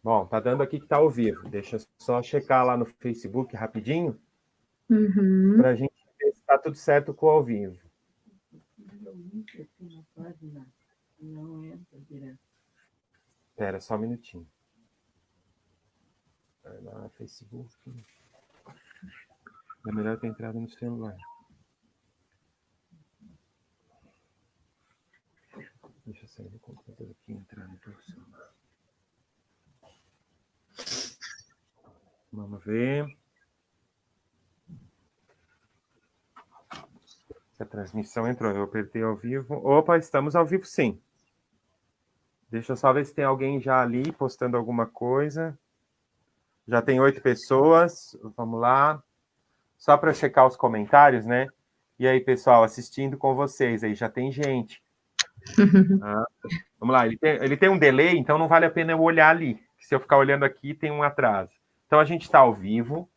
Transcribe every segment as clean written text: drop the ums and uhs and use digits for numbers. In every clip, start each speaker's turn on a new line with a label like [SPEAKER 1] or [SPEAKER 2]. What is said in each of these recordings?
[SPEAKER 1] Bom, tá dando aqui que tá ao vivo. Deixa eu só checar lá no Facebook rapidinho, para a gente ver se tá tudo certo com o ao vivo. Espera só um minutinho. Vai lá, Facebook. É melhor ter entrado no celular. Deixa eu sair do computador aqui e entrar no celular. Vamos ver. Se a transmissão entrou, eu apertei ao vivo. Opa, estamos ao vivo sim. Deixa eu só ver se tem alguém já ali postando alguma coisa. Já tem 8 pessoas. Vamos lá. Só para checar os comentários, né? E aí, pessoal, assistindo com vocês aí, já tem gente. Vamos lá, ele tem um delay, então não vale a pena eu olhar ali. Se eu ficar olhando aqui, tem um atraso. Então a gente está ao vivo,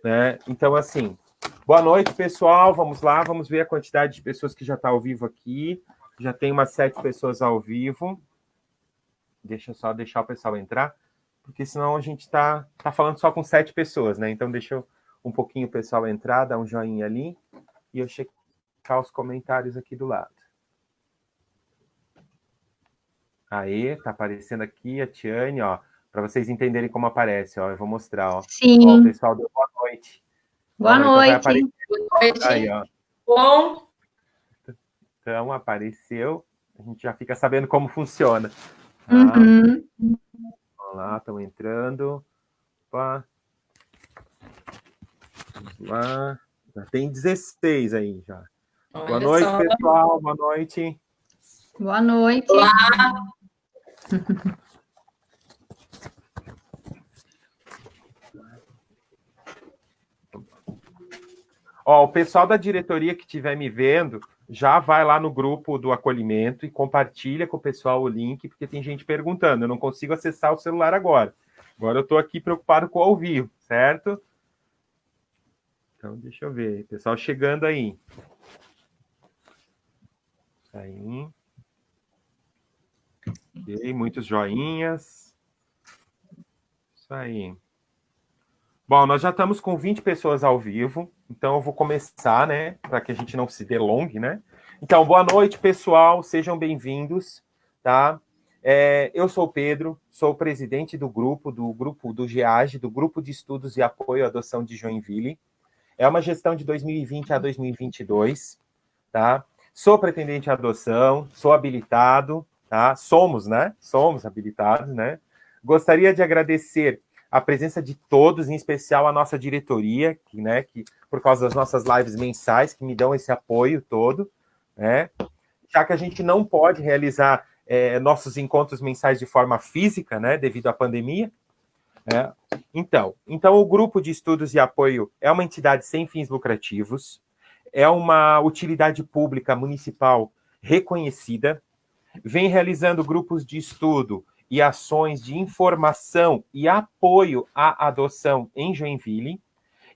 [SPEAKER 1] né? Então, assim, boa noite, pessoal. Vamos lá, vamos ver a quantidade de pessoas que já está ao vivo aqui. Já tem umas 7 pessoas ao vivo. Deixa eu só deixar o pessoal entrar, porque senão a gente está falando só com 7 pessoas, né? Então deixa eu um pouquinho o pessoal entrar, dar um joinha ali, e eu checar os comentários aqui do lado. Aí, tá aparecendo aqui a Tiane, ó, para vocês entenderem como aparece, ó, eu vou mostrar, ó.
[SPEAKER 2] Sim.
[SPEAKER 1] Ó, o pessoal deu boa noite.
[SPEAKER 2] Boa noite.
[SPEAKER 1] Então boa noite. Aí, ó.
[SPEAKER 2] Bom.
[SPEAKER 1] Então, apareceu, a gente já fica sabendo como funciona. Tá?
[SPEAKER 2] Vamos
[SPEAKER 1] lá, estão entrando. Opa. Vamos lá. Já tem 16 aí, já. Olha boa noite, só. Pessoal, boa noite.
[SPEAKER 2] Boa noite.
[SPEAKER 3] Olá.
[SPEAKER 1] Ó, o pessoal da diretoria que estiver me vendo, já vai lá no grupo do acolhimento e compartilha com o pessoal o link, porque tem gente perguntando. Eu não consigo acessar o celular agora. Agora eu estou aqui preocupado com o ao vivo, certo? Então, deixa eu ver. Pessoal chegando aí. Isso aí. Ok, muitos joinhas. Isso aí. Bom, nós já estamos com 20 pessoas ao vivo, então eu vou começar, né, para que a gente não se delongue, né? Então, boa noite, pessoal, sejam bem-vindos, tá? Eu sou o Pedro, sou o presidente do grupo do GEAGE, do Grupo de Estudos e Apoio à Adoção de Joinville. É uma gestão de 2020 a 2022, tá? Sou pretendente à adoção, sou habilitado, tá? Somos habilitados, né? Gostaria de agradecer a presença de todos, em especial a nossa diretoria, que por causa das nossas lives mensais, que me dão esse apoio todo, né? Já que a gente não pode realizar nossos encontros mensais de forma física, né, devido à pandemia, né? Então, o Grupo de Estudos e Apoio é uma entidade sem fins lucrativos, é uma utilidade pública municipal reconhecida, vem realizando grupos de estudo e ações de informação e apoio à adoção em Joinville,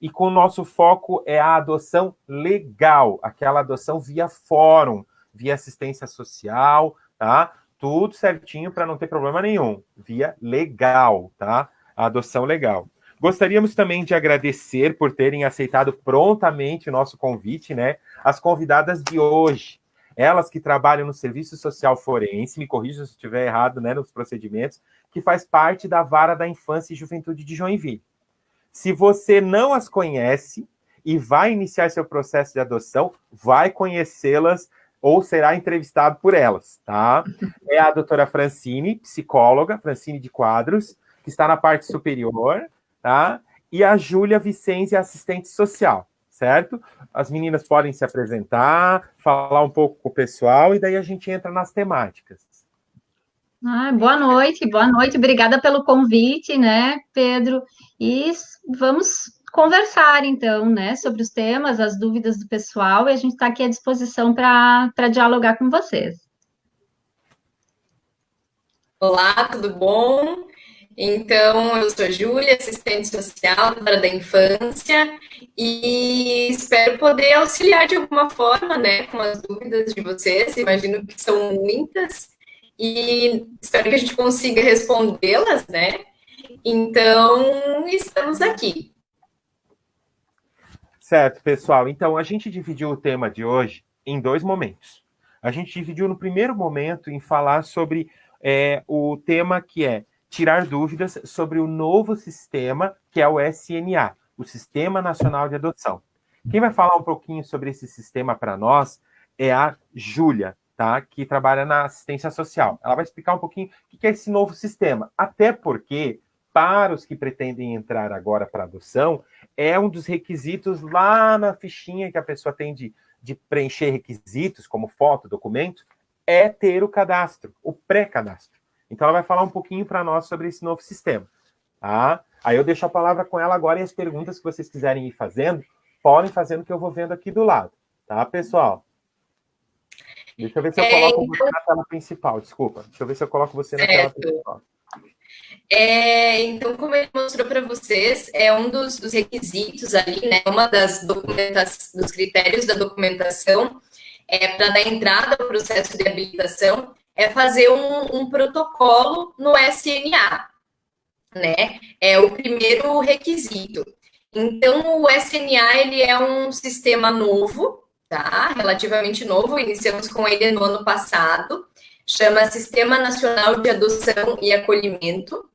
[SPEAKER 1] e com o nosso foco é a adoção legal, aquela adoção via fórum, via assistência social, tá? Tudo certinho para não ter problema nenhum, via legal, tá? A adoção legal. Gostaríamos também de agradecer por terem aceitado prontamente o nosso convite, né? As convidadas de hoje, elas que trabalham no Serviço Social Forense, me corrija se estiver errado, né, nos procedimentos, que faz parte da Vara da Infância e Juventude de Joinville. Se você não as conhece e vai iniciar seu processo de adoção, vai conhecê-las ou será entrevistado por elas, tá? É a doutora Francine, psicóloga, Francine de Quadros, que está na parte superior, tá? E a Júlia Vicente, assistente social, certo? As meninas podem se apresentar, falar um pouco com o pessoal e daí a gente entra nas temáticas.
[SPEAKER 2] Boa noite, obrigada pelo convite, né, Pedro? E vamos conversar, então, né, sobre os temas, as dúvidas do pessoal, e a gente está aqui à disposição para dialogar com vocês.
[SPEAKER 3] Olá, tudo bom? Então, eu sou a Júlia, assistente social da Vara da Infância, e espero poder auxiliar de alguma forma, né, com as dúvidas de vocês, imagino que são muitas, e espero que a gente consiga respondê-las, né? Então, estamos aqui.
[SPEAKER 1] Certo, pessoal. Então, a gente dividiu o tema de hoje em 2 momentos. A gente dividiu no primeiro momento em falar sobre o tema que é tirar dúvidas sobre o novo sistema, que é o SNA, o Sistema Nacional de Adoção. Quem vai falar um pouquinho sobre esse sistema para nós é a Júlia, tá? Que trabalha na assistência social. Ela vai explicar um pouquinho o que é esse novo sistema. Até porque, para os que pretendem entrar agora para adoção, é um dos requisitos lá na fichinha que a pessoa tem de preencher requisitos, como foto, documento, é ter o cadastro, o pré-cadastro. Então, ela vai falar um pouquinho para nós sobre esse novo sistema. Tá? Aí eu deixo a palavra com ela agora e as perguntas que vocês quiserem ir fazendo, podem fazendo que eu vou vendo aqui do lado. Tá, pessoal? Deixa eu ver se eu coloco você na tela principal. Desculpa. Deixa eu ver se eu coloco você na tela principal.
[SPEAKER 3] Então, como ele mostrou para vocês, é um dos requisitos ali, né? Uma dos critérios da documentação para dar entrada ao processo de habilitação é fazer um protocolo no SNA, né? É o primeiro requisito. Então, o SNA, ele é um sistema novo, tá? Relativamente novo, iniciamos com ele no ano passado, chama Sistema Nacional de Adoção e Acolhimento.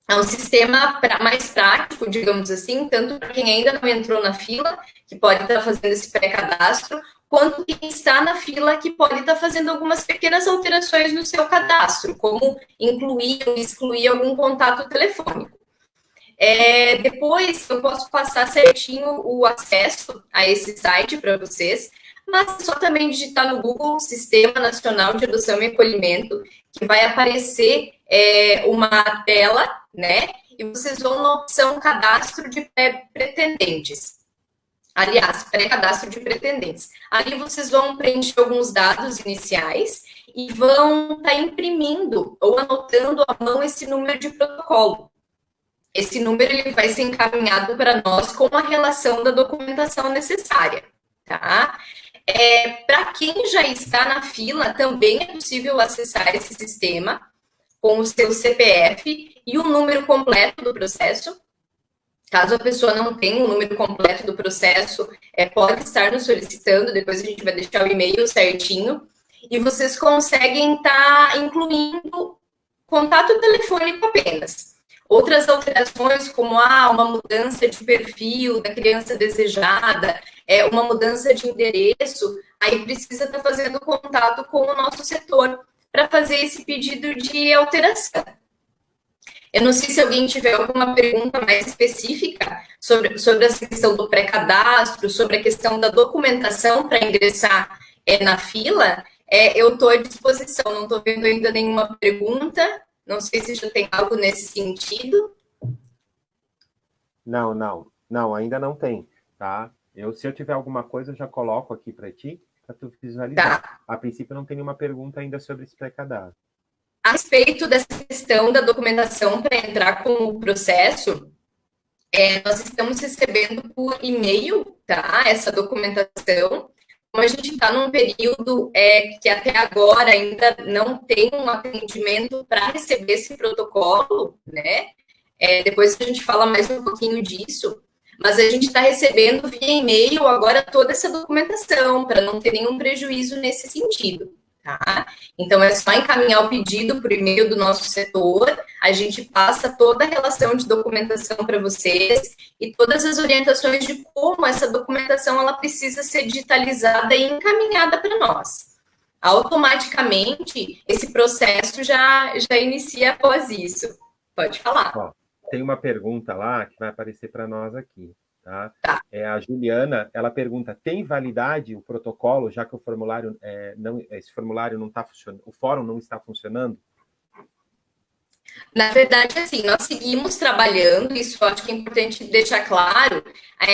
[SPEAKER 3] É um sistema mais prático, digamos assim, tanto para quem ainda não entrou na fila, que pode estar fazendo esse pré-cadastro, quanto quem está na fila, que pode estar fazendo algumas pequenas alterações no seu cadastro, como incluir ou excluir algum contato telefônico. Depois eu posso passar certinho o acesso a esse site para vocês, mas é só também digitar no Google Sistema Nacional de Adoção e Acolhimento, que vai aparecer uma tela, né? E vocês vão na opção Cadastro de Pretendentes. Aliás, pré-cadastro de pretendentes. Ali vocês vão preencher alguns dados iniciais e vão estar imprimindo ou anotando à mão esse número de protocolo. Esse número ele vai ser encaminhado para nós com a relação da documentação necessária, tá? Para quem já está na fila, também é possível acessar esse sistema com o seu CPF e o número completo do processo. Caso a pessoa não tenha o número completo do processo, pode estar nos solicitando, depois a gente vai deixar o e-mail certinho, e vocês conseguem estar incluindo contato telefônico apenas. Outras alterações, como uma mudança de perfil da criança desejada, uma mudança de endereço, aí precisa estar fazendo contato com o nosso setor para fazer esse pedido de alteração. Eu não sei se alguém tiver alguma pergunta mais específica sobre essa questão do pré-cadastro, sobre a questão da documentação para ingressar na fila, eu estou à disposição, não estou vendo ainda nenhuma pergunta, não sei se já tem algo nesse sentido.
[SPEAKER 1] Não, ainda não tem, tá? Se eu tiver alguma coisa, eu já coloco aqui para ti, para tu visualizar. Tá. A princípio, não tem nenhuma pergunta ainda sobre esse pré-cadastro.
[SPEAKER 3] A respeito dessa questão da documentação para entrar com o processo, nós estamos recebendo por e-mail, tá? Essa documentação. Como a gente está num período que até agora ainda não tem um atendimento para receber esse protocolo, né? Depois a gente fala mais um pouquinho disso, mas a gente está recebendo via e-mail agora toda essa documentação, para não ter nenhum prejuízo nesse sentido. Tá? Então, é só encaminhar o pedido por e-mail do nosso setor, a gente passa toda a relação de documentação para vocês e todas as orientações de como essa documentação ela precisa ser digitalizada e encaminhada para nós. Automaticamente, esse processo já inicia após isso. Pode falar.
[SPEAKER 1] Ó, tem uma pergunta lá que vai aparecer para nós aqui. Tá? A Juliana, ela pergunta, tem validade o protocolo, já que o formulário esse formulário não está funcionando, o fórum não está funcionando?
[SPEAKER 3] Na verdade, assim, nós seguimos trabalhando, isso eu acho que é importante deixar claro,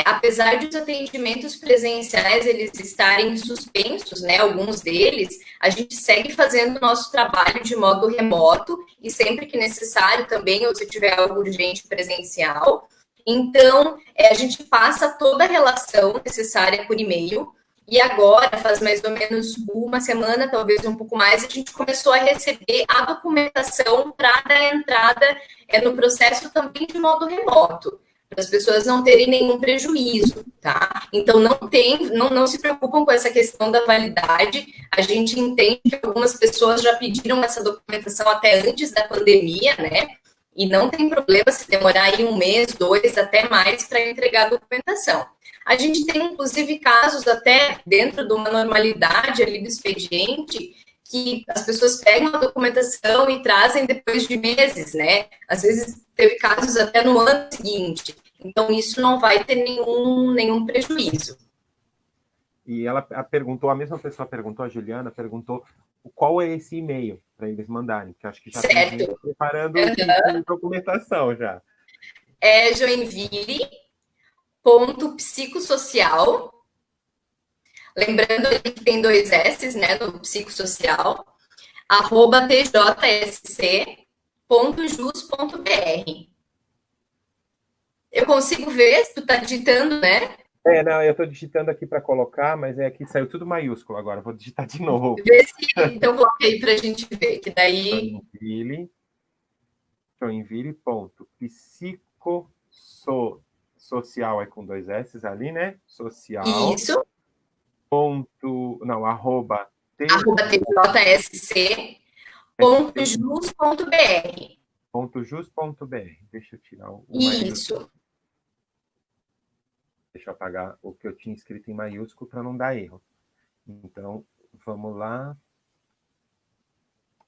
[SPEAKER 3] apesar de os atendimentos presenciais eles estarem suspensos, né, alguns deles, a gente segue fazendo o nosso trabalho de modo remoto e sempre que necessário também, ou se tiver algo urgente presencial. Então, a gente passa toda a relação necessária por e-mail E agora, faz mais ou menos uma semana, talvez um pouco mais, a gente começou a receber a documentação para dar entrada no processo também de modo remoto, para as pessoas não terem nenhum prejuízo, tá? Então, não se preocupam com essa questão da validade. A gente entende que algumas pessoas já pediram essa documentação até antes da pandemia, né? E não tem problema se demorar aí 1 mês, 2, até mais para entregar a documentação. A gente tem, inclusive, casos até dentro de uma normalidade ali do expediente, que as pessoas pegam a documentação e trazem depois de meses, né? Às vezes teve casos até no ano seguinte. Então, isso não vai ter nenhum prejuízo.
[SPEAKER 1] E ela perguntou, a mesma pessoa perguntou, a Juliana perguntou qual é esse e-mail para eles mandarem, que acho que já tem gente preparando documentação já.
[SPEAKER 3] É joinville.psicossocial, lembrando que tem 2 S, né, no psicossocial, @tjsc.jus.br. Eu consigo ver se tu tá digitando, né?
[SPEAKER 1] Não, eu estou digitando aqui para colocar, mas é que saiu tudo maiúsculo agora. Vou digitar de novo.
[SPEAKER 3] Então, coloquei aí para a gente ver, que daí...
[SPEAKER 1] Joinville.psicossocial é com 2 S ali, né? Social.
[SPEAKER 3] Isso.
[SPEAKER 1] @tjsc.jus.br. Deixa eu tirar o
[SPEAKER 3] Isso.
[SPEAKER 1] Deixa eu apagar o que eu tinha escrito em maiúsculo para não dar erro. Então, vamos lá.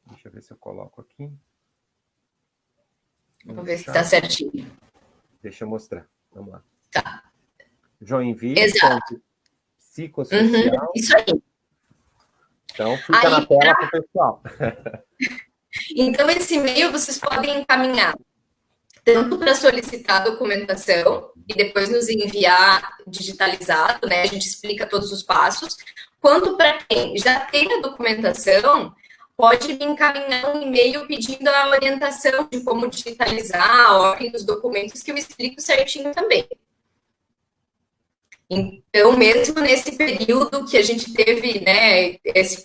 [SPEAKER 1] Deixa eu ver se eu coloco aqui.
[SPEAKER 3] Vamos ver se está certinho.
[SPEAKER 1] Deixa eu mostrar. Vamos lá.
[SPEAKER 3] Tá.
[SPEAKER 1] Joinville.psicossocial.
[SPEAKER 3] Isso aí.
[SPEAKER 1] Então, fica na tela para o pessoal.
[SPEAKER 3] Então, esse e-mail vocês podem encaminhar tanto para solicitar a documentação e depois nos enviar digitalizado, né? A gente explica todos os passos, quanto para quem já tem a documentação, pode me encaminhar um e-mail pedindo a orientação de como digitalizar a ordem dos documentos, que eu explico certinho também. Então, mesmo nesse período que a gente teve, né,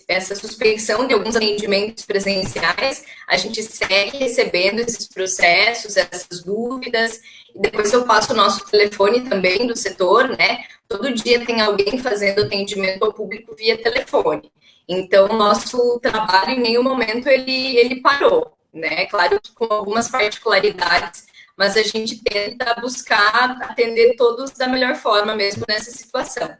[SPEAKER 3] essa suspensão de alguns atendimentos presenciais, a gente segue recebendo esses processos, essas dúvidas, e depois eu passo o nosso telefone também do setor, né? Todo dia tem alguém fazendo atendimento ao público via telefone. Então, o nosso trabalho, em nenhum momento, ele parou, né? Claro que com algumas particularidades, mas a gente tenta buscar atender todos da melhor forma mesmo nessa situação.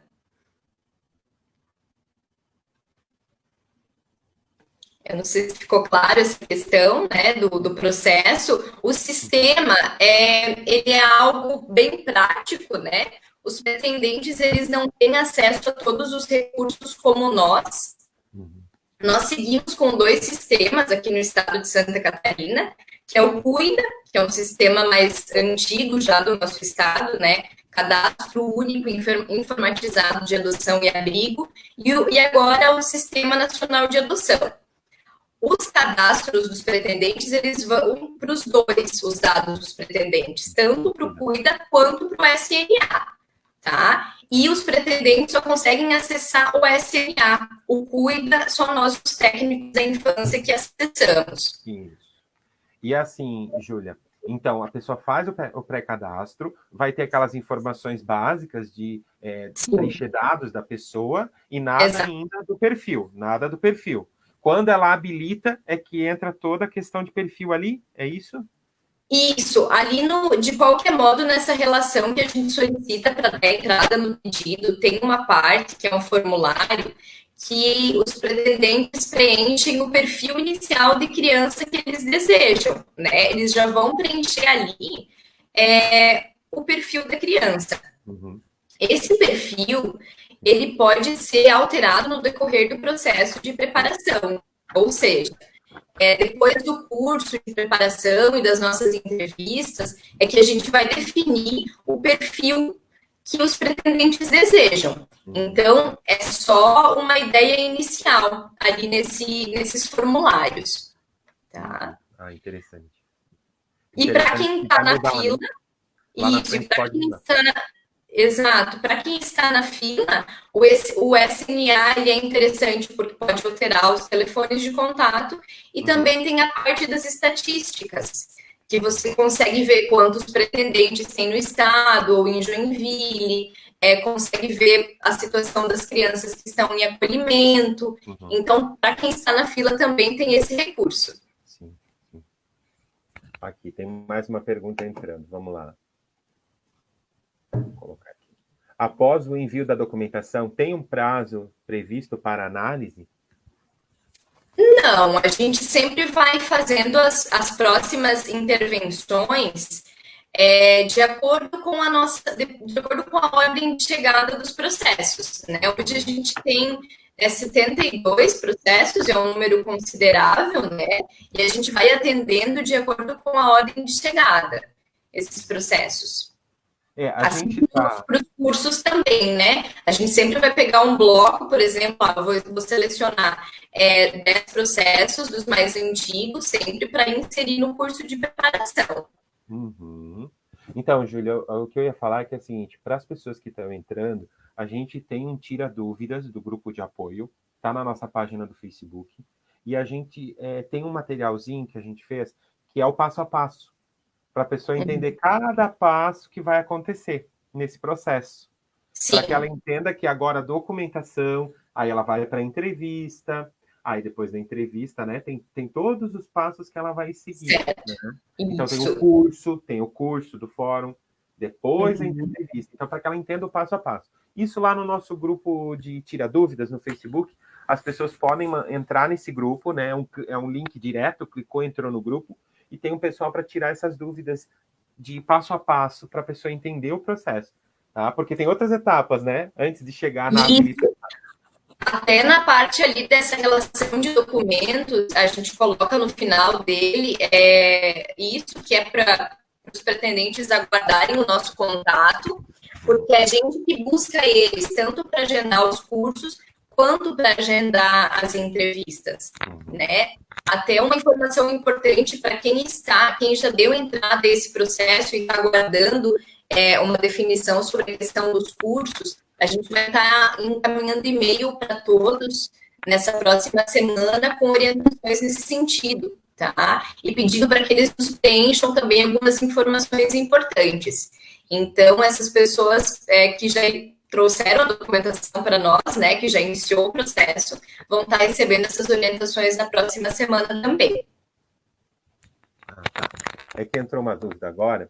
[SPEAKER 3] Eu não sei se ficou claro essa questão, né, do processo. O sistema, ele é algo bem prático, né? Os pretendentes, eles não têm acesso a todos os recursos como nós. Nós seguimos com 2 sistemas aqui no estado de Santa Catarina, que é o Cuida, que é um sistema mais antigo já do nosso estado, né? Cadastro único informatizado de adoção e abrigo, e agora o Sistema Nacional de Adoção. Os cadastros dos pretendentes, eles vão para os 2, os dados dos pretendentes, tanto para o Cuida quanto para o SMA, tá? E os pretendentes só conseguem acessar o SMA. O Cuida, só nós, os técnicos da infância, que acessamos.
[SPEAKER 1] Isso. E assim, Júlia, então a pessoa faz o pré-cadastro, vai ter aquelas informações básicas de preencher dados da pessoa e nada ainda do perfil, nada do perfil. Quando ela habilita, é que entra toda a questão de perfil ali, é isso?
[SPEAKER 3] Isso, ali de qualquer modo, nessa relação que a gente solicita para dar entrada no pedido, tem uma parte que é um formulário que os pretendentes preenchem o perfil inicial de criança que eles desejam, né? Eles já vão preencher ali o perfil da criança.
[SPEAKER 1] Uhum.
[SPEAKER 3] Esse perfil, ele pode ser alterado no decorrer do processo de preparação, ou seja, depois do curso de preparação e das nossas entrevistas, é que a gente vai definir o perfil que os pretendentes desejam. Então, é só uma ideia inicial ali nesses formulários. Tá?
[SPEAKER 1] Interessante.
[SPEAKER 3] E para quem está na fila,
[SPEAKER 1] isso, para quem está
[SPEAKER 3] Exato. Para quem está na fila, o SNA ele é interessante porque pode alterar os telefones de contato e também tem a parte das estatísticas, que você consegue ver quantos pretendentes tem no estado ou em Joinville, consegue ver a situação das crianças que estão em acolhimento. Então, para quem está na fila também tem esse recurso.
[SPEAKER 1] Sim. Aqui tem mais uma pergunta entrando. Vamos lá. Vou colocar aqui. Após o envio da documentação, tem um prazo previsto para análise?
[SPEAKER 3] Não, a gente sempre vai fazendo as próximas intervenções de acordo com de acordo com a ordem de chegada dos processos, né? Hoje a gente tem 72 processos, é um número considerável, né? E a gente vai atendendo de acordo com a ordem de chegada, esses processos. Assim como para os cursos também, né? A gente sempre vai pegar um bloco, por exemplo, vou selecionar 10 processos dos mais antigos, sempre para inserir no curso de preparação.
[SPEAKER 1] Então, Júlia, o que eu ia falar é que é o seguinte, para as pessoas que estão entrando, a gente tem um Tira Dúvidas do grupo de apoio, está na nossa página do Facebook, e a gente tem um materialzinho que a gente fez, que é o passo a passo, para a pessoa entender cada passo que vai acontecer nesse processo. Para que ela entenda que agora a documentação, aí ela vai para a entrevista, aí depois da entrevista, né, tem todos os passos que ela vai seguir. Né? Então tem o curso do fórum, depois a entrevista. Então, para que ela entenda o passo a passo. Isso lá no nosso grupo de Tira Dúvidas no Facebook, as pessoas podem entrar nesse grupo, né? É um link direto, clicou, entrou no grupo, e tem um pessoal para tirar essas dúvidas de passo a passo, para a pessoa entender o processo. Tá? Porque tem outras etapas, né? Antes de chegar na habilitação.
[SPEAKER 3] Até na parte ali dessa relação de documentos, a gente coloca no final dele isso que é para os pretendentes aguardarem o nosso contato, porque a gente que busca eles, tanto para agendar os cursos, quanto para agendar as entrevistas, né? Até uma informação importante para quem já deu entrada nesse processo e está aguardando uma definição sobre a questão dos cursos, a gente vai estar encaminhando e-mail para todos nessa próxima semana com orientações nesse sentido, tá? E pedindo para que eles nos preencham também algumas informações importantes. Então, essas pessoas que já trouxeram a documentação para nós, né, que já iniciou o processo, vão estar recebendo essas orientações na próxima semana também.
[SPEAKER 1] É que entrou uma dúvida agora.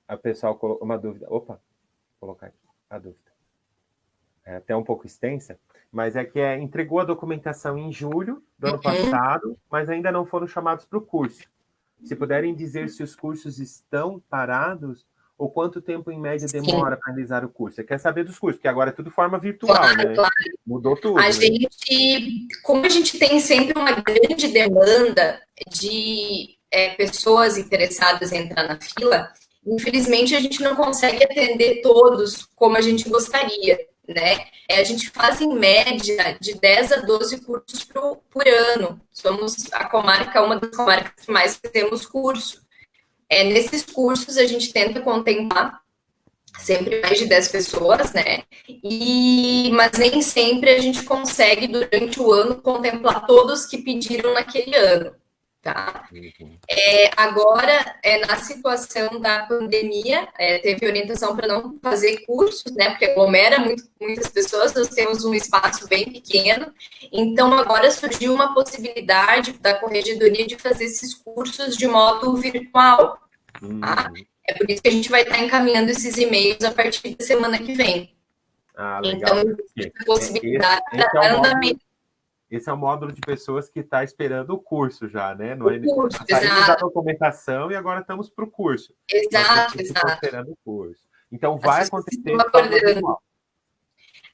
[SPEAKER 1] A pessoa colocou uma dúvida. Opa, vou colocar aqui a dúvida. É até um pouco extensa, mas é que entregou a documentação em julho do ano passado, mas ainda não foram chamados para o curso. Se puderem dizer se os cursos estão parados ou quanto tempo, em média, demora para realizar o curso? Você quer saber dos cursos, porque agora é tudo forma virtual, né?
[SPEAKER 3] Claro.
[SPEAKER 1] Mudou tudo.
[SPEAKER 3] Como a gente tem sempre uma grande demanda de pessoas interessadas em entrar na fila, infelizmente a gente não consegue atender todos como a gente gostaria, né? A gente faz, em média, de 10 a 12 cursos por ano. Somos uma das comarcas que mais temos curso. Nesses cursos, a gente tenta contemplar sempre mais de 10 pessoas, né? Mas nem sempre a gente consegue, durante o ano, contemplar todos que pediram naquele ano, tá? Agora, na situação da pandemia, teve orientação para não fazer cursos, né? Porque aglomera muitas pessoas, nós temos um espaço bem pequeno. Então, agora surgiu uma possibilidade da Corregedoria de fazer esses cursos de modo virtual. Tá? É por isso que a gente vai estar encaminhando esses e-mails a partir da semana que vem.
[SPEAKER 1] Legal.
[SPEAKER 3] Então, a possibilidade da andamento.
[SPEAKER 1] Esse é o módulo de pessoas que está esperando o curso já, né?
[SPEAKER 3] Não é curso,
[SPEAKER 1] saímos da documentação e agora estamos para o curso.
[SPEAKER 3] Exato.
[SPEAKER 1] Esperando o curso. Então, vai acontecer.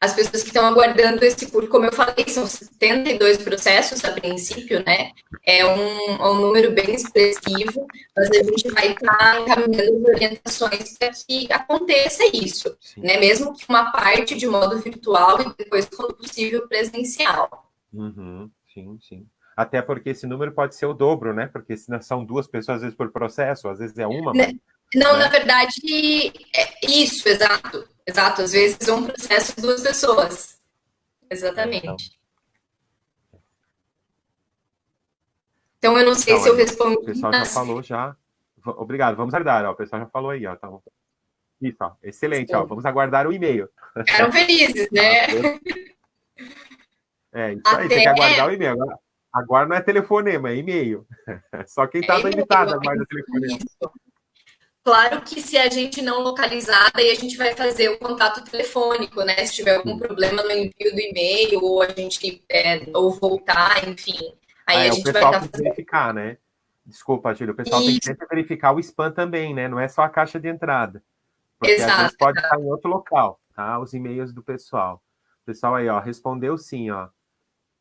[SPEAKER 3] As pessoas que estão aguardando esse curso, como eu falei, são 72 processos a princípio, né? É um número bem expressivo, mas a gente vai estar encaminhando as orientações para que aconteça isso, né? Mesmo que uma parte de modo virtual e depois, quando possível, presencial.
[SPEAKER 1] Sim. Até porque esse número pode ser o dobro, né? Porque se são 2 pessoas, às vezes, por processo, às vezes é uma.
[SPEAKER 3] Né? Não,
[SPEAKER 1] né?
[SPEAKER 3] na verdade, isso, exato. Exato, às vezes é um processo de duas pessoas.
[SPEAKER 1] Então,
[SPEAKER 3] Exatamente. Então, eu não sei
[SPEAKER 1] então
[SPEAKER 3] se eu
[SPEAKER 1] aí, ó,
[SPEAKER 3] respondi,
[SPEAKER 1] o pessoal já
[SPEAKER 3] mas
[SPEAKER 1] falou já. Obrigado, vamos aguardar, ó, o pessoal já falou aí, ó. Então, isso, ó, excelente, ó,
[SPEAKER 3] sim,
[SPEAKER 1] vamos aguardar o e-mail.
[SPEAKER 3] ficaram felizes,
[SPEAKER 1] Tá?
[SPEAKER 3] né?
[SPEAKER 1] É isso aí, tem
[SPEAKER 3] Até
[SPEAKER 1] que aguardar o e-mail. Agora não é telefonema, é e-mail. Só quem está
[SPEAKER 3] é
[SPEAKER 1] no
[SPEAKER 3] e-mail,
[SPEAKER 1] invitado aguarda telefonema.
[SPEAKER 3] isso. Claro que se a gente não localizar, daí a gente vai fazer o contato telefônico, né? Se tiver algum
[SPEAKER 1] Sim.
[SPEAKER 3] problema no envio do e-mail, ou a gente ou voltar, enfim.
[SPEAKER 1] Ah,
[SPEAKER 3] Aí a
[SPEAKER 1] é, o
[SPEAKER 3] gente vai
[SPEAKER 1] pessoal
[SPEAKER 3] estar
[SPEAKER 1] tem que
[SPEAKER 3] fazendo
[SPEAKER 1] verificar, né? Desculpa, Júlio, o pessoal tem que
[SPEAKER 3] isso.
[SPEAKER 1] sempre verificar o spam também, né? Não é só a caixa de entrada. Porque às vezes
[SPEAKER 3] Exato.
[SPEAKER 1] pode estar em outro local, tá? Os e-mails do pessoal. O pessoal aí, ó, respondeu sim, ó.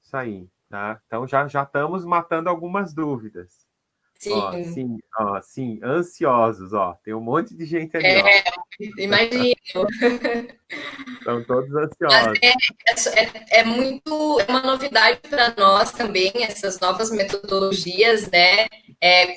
[SPEAKER 1] Isso aí, tá? Então já estamos matando algumas dúvidas.
[SPEAKER 3] Sim.
[SPEAKER 1] Ó, sim, ansiosos, ó. Tem um monte de gente ali, ó.
[SPEAKER 3] É, imagino.
[SPEAKER 1] Estão todos
[SPEAKER 3] Mas
[SPEAKER 1] ansiosos.
[SPEAKER 3] é muito, é uma novidade para nós também, essas novas metodologias, né?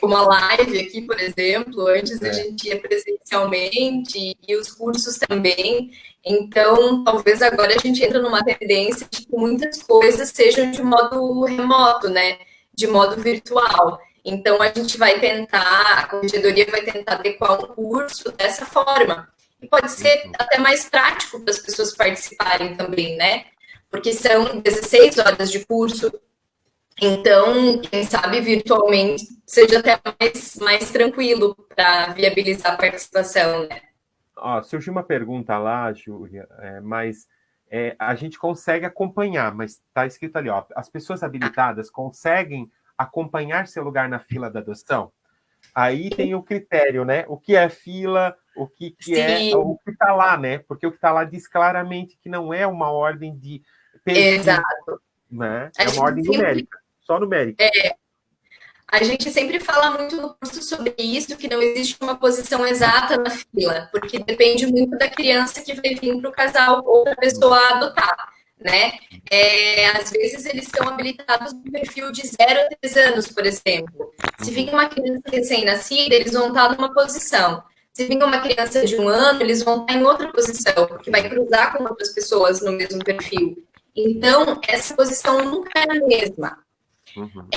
[SPEAKER 3] Como a live aqui, por exemplo, antes a
[SPEAKER 1] É.
[SPEAKER 3] gente ia presencialmente e os cursos também. Então, talvez agora a gente entra numa tendência de que muitas coisas sejam de modo remoto, né? De modo virtual. Então, a gente vai tentar, a corregedoria vai tentar adequar um curso dessa forma. E pode ser
[SPEAKER 1] Uhum.
[SPEAKER 3] até mais prático para as pessoas participarem também, né? Porque são 16 horas de curso, então, quem sabe virtualmente seja até mais tranquilo para viabilizar a participação, né?
[SPEAKER 1] Ó, surgiu uma pergunta lá, Júlia, mas a gente consegue acompanhar, mas está escrito ali, ó, as pessoas habilitadas conseguem acompanhar seu lugar na fila da adoção? Aí tem o critério, né? O que é fila, que é
[SPEAKER 3] Sim,
[SPEAKER 1] o que está lá, né? Porque o que está lá diz claramente que não é uma ordem de perfil,
[SPEAKER 3] exato.
[SPEAKER 1] né?
[SPEAKER 3] A
[SPEAKER 1] É uma
[SPEAKER 3] gente
[SPEAKER 1] ordem
[SPEAKER 3] sempre
[SPEAKER 1] numérica, só numérica.
[SPEAKER 3] A gente sempre fala muito no curso sobre isso, que não existe uma posição exata na fila, porque depende muito da criança que vai vir para o casal ou para a pessoa adotar, né? Às vezes eles estão habilitados no perfil de 0 a 3 anos, por exemplo. Se vir
[SPEAKER 1] Uhum.
[SPEAKER 3] uma criança recém-nascida, eles vão estar numa posição. Se vir uma criança de 1 ano, eles vão estar em outra posição, porque vai cruzar com outras pessoas no mesmo perfil. Então, essa posição nunca é a mesma.
[SPEAKER 1] Uhum.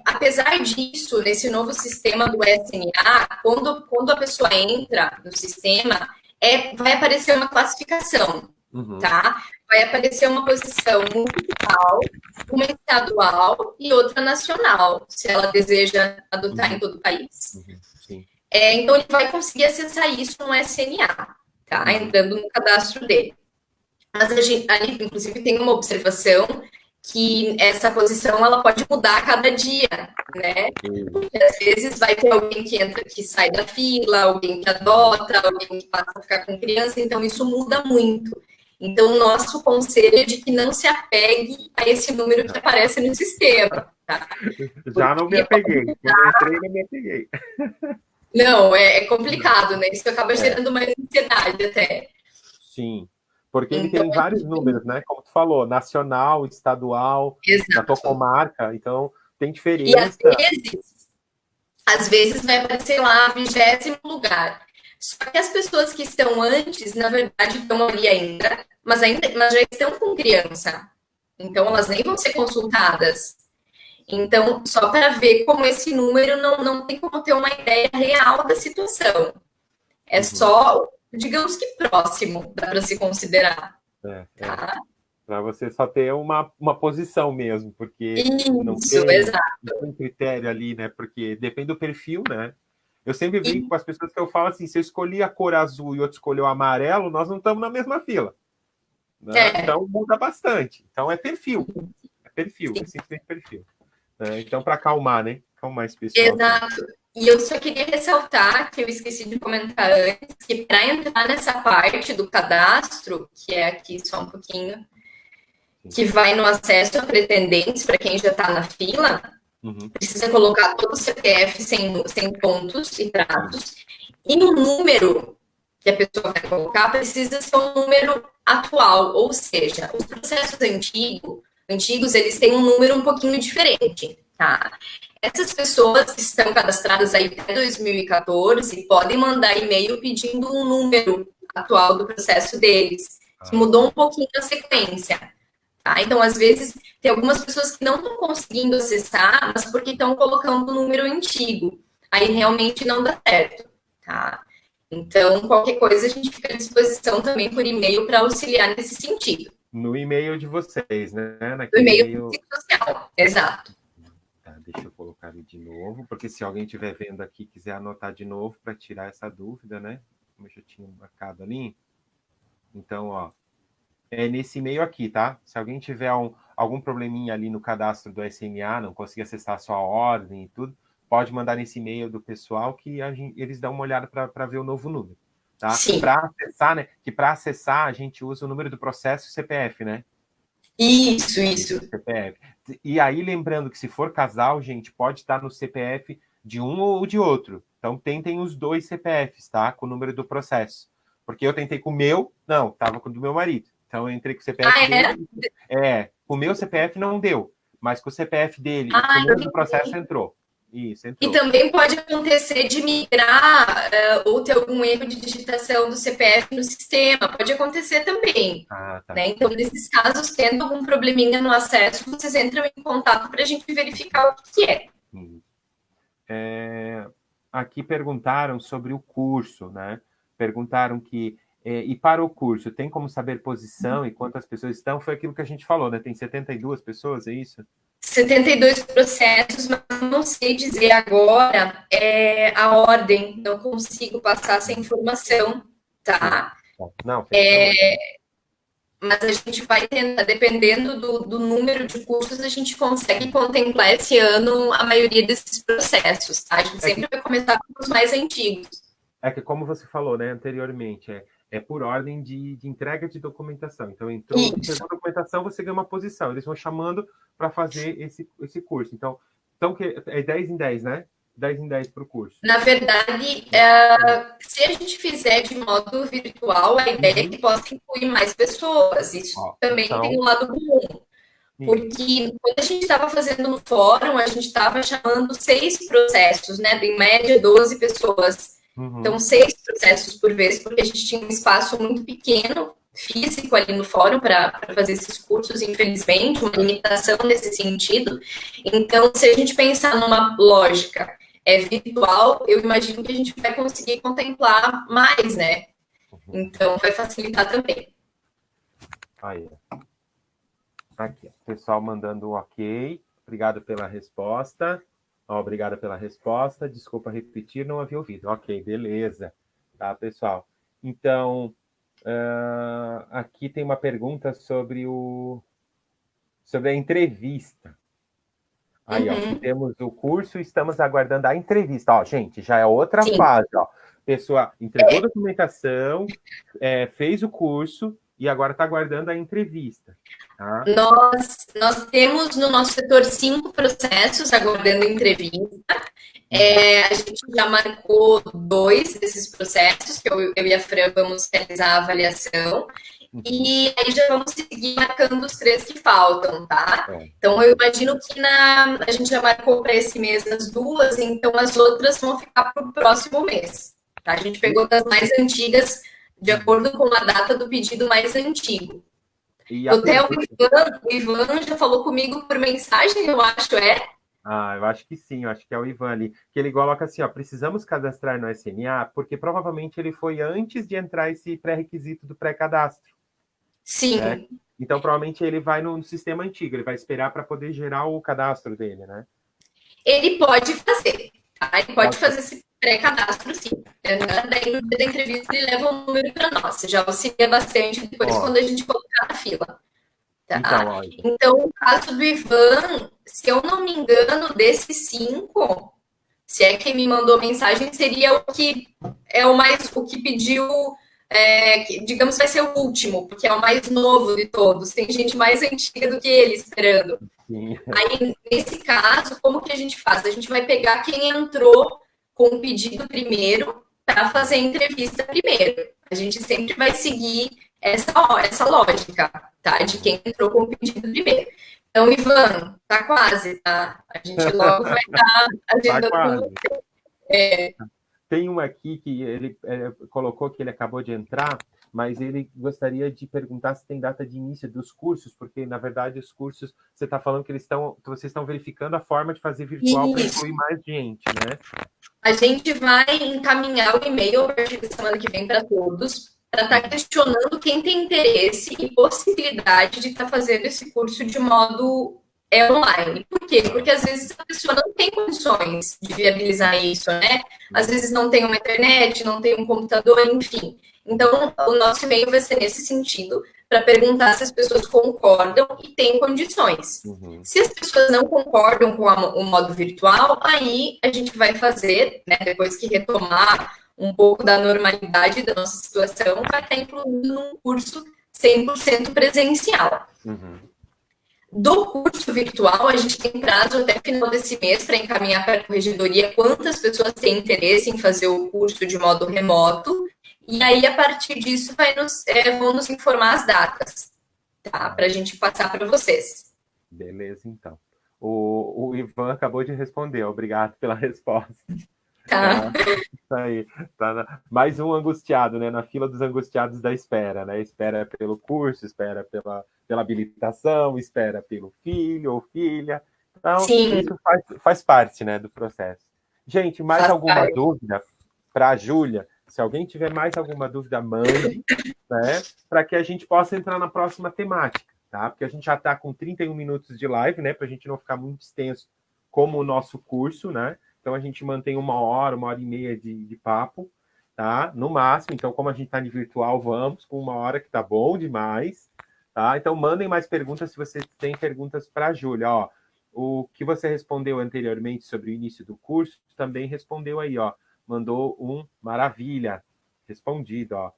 [SPEAKER 3] Apesar disso, nesse novo sistema do SNA, quando a pessoa entra no sistema, vai aparecer uma classificação,
[SPEAKER 1] Uhum.
[SPEAKER 3] tá? Vai aparecer uma posição municipal, uma estadual e outra nacional, se ela deseja adotar em todo o país.
[SPEAKER 1] Uhum. Sim.
[SPEAKER 3] Então, ele vai conseguir acessar isso no SNA, tá?
[SPEAKER 1] Uhum.
[SPEAKER 3] Entrando no cadastro dele. Mas ali, inclusive, tem uma observação que essa posição ela pode mudar a cada dia, né? Porque às vezes vai ter alguém que entra, que sai da fila, alguém que adota, alguém que passa a ficar com criança, então isso muda muito. Então, o nosso conselho é de que não se apegue a esse número que aparece no sistema, tá?
[SPEAKER 1] Já não me apeguei. Quando eu entrei, não me apeguei.
[SPEAKER 3] Não, é complicado, né? Isso acaba
[SPEAKER 1] É,
[SPEAKER 3] gerando mais ansiedade até.
[SPEAKER 1] sim. Porque ele
[SPEAKER 3] Então,
[SPEAKER 1] tem vários números, né? Como tu falou, nacional, estadual, da tua
[SPEAKER 3] exato.
[SPEAKER 1] comarca. Então, tem
[SPEAKER 3] E
[SPEAKER 1] diferença.
[SPEAKER 3] às vezes vai aparecer lá 20º lugar. Só que as pessoas que estão antes, na verdade, estão ali mas já estão com criança. Então, elas nem vão ser consultadas. Então, só para ver como esse número não tem como ter uma ideia real da situação. É
[SPEAKER 1] Uhum.
[SPEAKER 3] só, digamos que próximo, dá para se considerar. Tá?
[SPEAKER 1] Para você só ter uma posição mesmo, porque não
[SPEAKER 3] Isso,
[SPEAKER 1] tem,
[SPEAKER 3] exato.
[SPEAKER 1] não tem critério ali, né? Porque depende do perfil, né? Eu sempre brinco com as pessoas que eu falo assim: se eu escolhi a cor azul e outro escolheu o amarelo, nós não estamos na mesma fila. Né?
[SPEAKER 3] É,
[SPEAKER 1] Então muda bastante. Então é perfil, é simplesmente perfil. Né? Então, para acalmar, né? Acalmar esse pessoal também.
[SPEAKER 3] exato. E eu só queria ressaltar que eu esqueci de comentar antes que para entrar nessa parte do cadastro, que é aqui só um pouquinho, que vai no acesso a pretendentes para quem já está na fila,
[SPEAKER 1] Uhum.
[SPEAKER 3] precisa colocar todo o CPF sem pontos e traços, e o número que a pessoa vai colocar precisa ser um número atual, ou seja, os processos antigos eles têm um número um pouquinho diferente, tá? Essas pessoas que estão cadastradas aí até 2014 podem mandar e-mail pedindo um número atual do processo deles, que mudou um pouquinho a sequência. Tá? Então, às vezes, tem algumas pessoas que não estão conseguindo acessar, mas porque estão colocando o número antigo. Aí realmente não dá certo. Tá? Então, qualquer coisa, a gente fica à disposição também por e-mail para auxiliar nesse sentido.
[SPEAKER 1] No e-mail de vocês, né?
[SPEAKER 3] No e-mail social, exato.
[SPEAKER 1] Tá, deixa eu colocar ali de novo, porque se alguém estiver vendo aqui e quiser anotar de novo para tirar essa dúvida, né? Como eu já tinha marcado ali. Então, ó, é nesse e-mail aqui, tá? Se alguém tiver algum probleminha ali no cadastro do SMA, não conseguir acessar a sua ordem e tudo, pode mandar nesse e-mail do pessoal que eles dão uma olhada para ver o novo número, tá? Para acessar, né? Que para acessar a gente usa o número do processo CPF, né?
[SPEAKER 3] Isso.
[SPEAKER 1] CPF. E aí, lembrando que se for casal, gente, pode estar no CPF de um ou de outro. Então, tentem os dois CPFs, tá? Com o número do processo. Porque eu tentei com o meu, não, estava com o do meu marido. Então, eu entrei com o CPF dele. Com o meu CPF não deu, mas com o CPF dele, com o número do processo entrou. Isso, entrou.
[SPEAKER 3] E também pode acontecer de migrar ou ter algum erro de digitação do CPF no sistema. Pode acontecer também.
[SPEAKER 1] Tá.
[SPEAKER 3] Né? Então, nesses casos, tendo algum probleminha no acesso, vocês entram em contato para a gente verificar o que é.
[SPEAKER 1] Aqui perguntaram sobre o curso, né? Perguntaram que, e para o curso, tem como saber posição e quantas pessoas estão? Foi aquilo que a gente falou, né? Tem 72 pessoas, é isso?
[SPEAKER 3] 72 processos, mas não sei dizer agora a ordem, não consigo passar essa informação, tá?
[SPEAKER 1] Não,
[SPEAKER 3] mas a gente vai tentar, dependendo do número de cursos, a gente consegue contemplar esse ano a maioria desses processos, tá? A gente sempre vai começar com os mais antigos.
[SPEAKER 1] É que, como você falou, né, anteriormente, é por ordem de entrega de documentação. Então, entregou a documentação, você ganha uma posição. Eles vão chamando para fazer esse curso. Então que é 10 em 10, né? 10 em 10 para o curso.
[SPEAKER 3] Na verdade, se a gente fizer de modo virtual, a ideia é que possa incluir mais pessoas. Isso também tem um lado bom. Porque quando a gente estava fazendo no fórum, a gente estava chamando 6 processos, né? Em média, 12 pessoas. Então, 6 processos por vez, porque a gente tinha um espaço muito pequeno, físico ali no fórum para fazer esses cursos, infelizmente, uma limitação nesse sentido. Então, se a gente pensar numa lógica virtual, eu imagino que a gente vai conseguir contemplar mais, né? Então, vai facilitar também.
[SPEAKER 1] Aí, aqui, pessoal mandando um ok. Obrigado pela resposta. Obrigada pela resposta. Desculpa repetir, não havia ouvido. Ok, beleza. Tá, pessoal? Então, aqui tem uma pergunta sobre a entrevista. Aí, aqui temos o curso e estamos aguardando a entrevista. Ó, gente, já é outra fase. Ó. Pessoa entregou a documentação, fez o curso e agora está aguardando a entrevista. Tá?
[SPEAKER 3] Nós temos no nosso setor 5 processos aguardando entrevista. A gente já marcou 2 desses processos, que eu e a Fran vamos realizar a avaliação. E aí já vamos seguir marcando os 3 que faltam, tá? Então, eu imagino que a gente já marcou para esse mês as 2, então as outras vão ficar para o próximo mês. Tá? A gente pegou das mais antigas, de acordo com a data do pedido mais antigo. Até o Ivan já falou comigo por mensagem, eu acho,
[SPEAKER 1] eu acho que sim, eu acho que é o Ivan ali. Que ele coloca assim, ó, precisamos cadastrar no SMA, porque provavelmente ele foi antes de entrar esse pré-requisito do pré-cadastro.
[SPEAKER 3] Sim.
[SPEAKER 1] Né? Então, provavelmente ele vai no sistema antigo, ele vai esperar para poder gerar o cadastro dele, né?
[SPEAKER 3] Ele pode fazer, tá? Ele pode fazer esse pré-cadastro, sim. Daí, no dia da entrevista, ele leva um número para nós. Já auxilia bastante depois quando a gente colocar na fila. Tá? Então, no caso do Ivan, se eu não me engano, desses 5, se é quem me mandou mensagem, seria o que pediu, digamos, vai ser o último, porque é o mais novo de todos. Tem gente mais antiga do que ele esperando. Sim. Aí, nesse caso, como que a gente faz? A gente vai pegar quem entrou com o pedido primeiro para fazer a entrevista primeiro. A gente sempre vai seguir essa lógica, tá? De quem entrou com o pedido primeiro. Então, Ivan, tá quase, tá? A gente logo vai estar agendando com você.
[SPEAKER 1] Tem um aqui que ele colocou que ele acabou de entrar, mas ele gostaria de perguntar se tem data de início dos cursos, porque, na verdade, os cursos, você está falando que vocês estão verificando a forma de fazer virtual para incluir mais gente, né?
[SPEAKER 3] A gente vai encaminhar o e-mail a partir da semana que vem para todos, para estar questionando quem tem interesse e possibilidade de estar fazendo esse curso de modo online. Por quê? Porque às vezes a pessoa não tem condições de viabilizar isso, né? Às vezes não tem uma internet, não tem um computador, enfim. Então, o nosso e-mail vai ser nesse sentido, para perguntar se as pessoas concordam e têm condições.
[SPEAKER 1] Uhum.
[SPEAKER 3] Se as pessoas não concordam com o modo virtual, aí a gente vai fazer, né, depois que retomar um pouco da normalidade da nossa situação, vai estar incluindo num curso 100% presencial.
[SPEAKER 1] Uhum.
[SPEAKER 3] Do curso virtual, a gente tem prazo até final desse mês para encaminhar para a corregedoria quantas pessoas têm interesse em fazer o curso de modo remoto, e aí, a partir disso, vão nos informar as datas, tá? Para a gente passar para vocês.
[SPEAKER 1] Beleza, então. O Ivan acabou de responder, obrigado pela resposta.
[SPEAKER 3] Tá.
[SPEAKER 1] Isso aí. Tá mais um angustiado, né? Na fila dos angustiados da espera, né? Espera pelo curso, espera pela habilitação, espera pelo filho ou filha. Então,
[SPEAKER 3] Sim.
[SPEAKER 1] Isso faz parte, né, do processo. Gente, mais alguma dúvida para a Júlia? Se alguém tiver mais alguma dúvida, mande, né? Para que a gente possa entrar na próxima temática, tá? Porque a gente já está com 31 minutos de live, né? Para a gente não ficar muito extenso como o nosso curso, né? Então, a gente mantém 1h, 1h30 de papo, tá? No máximo. Então, como a gente está em virtual, vamos com 1h, que tá bom demais, tá? Então, mandem mais perguntas se vocês têm perguntas para a Júlia. Ó, o que você respondeu anteriormente sobre o início do curso, também respondeu aí, ó. Mandou um maravilha, respondido, ó.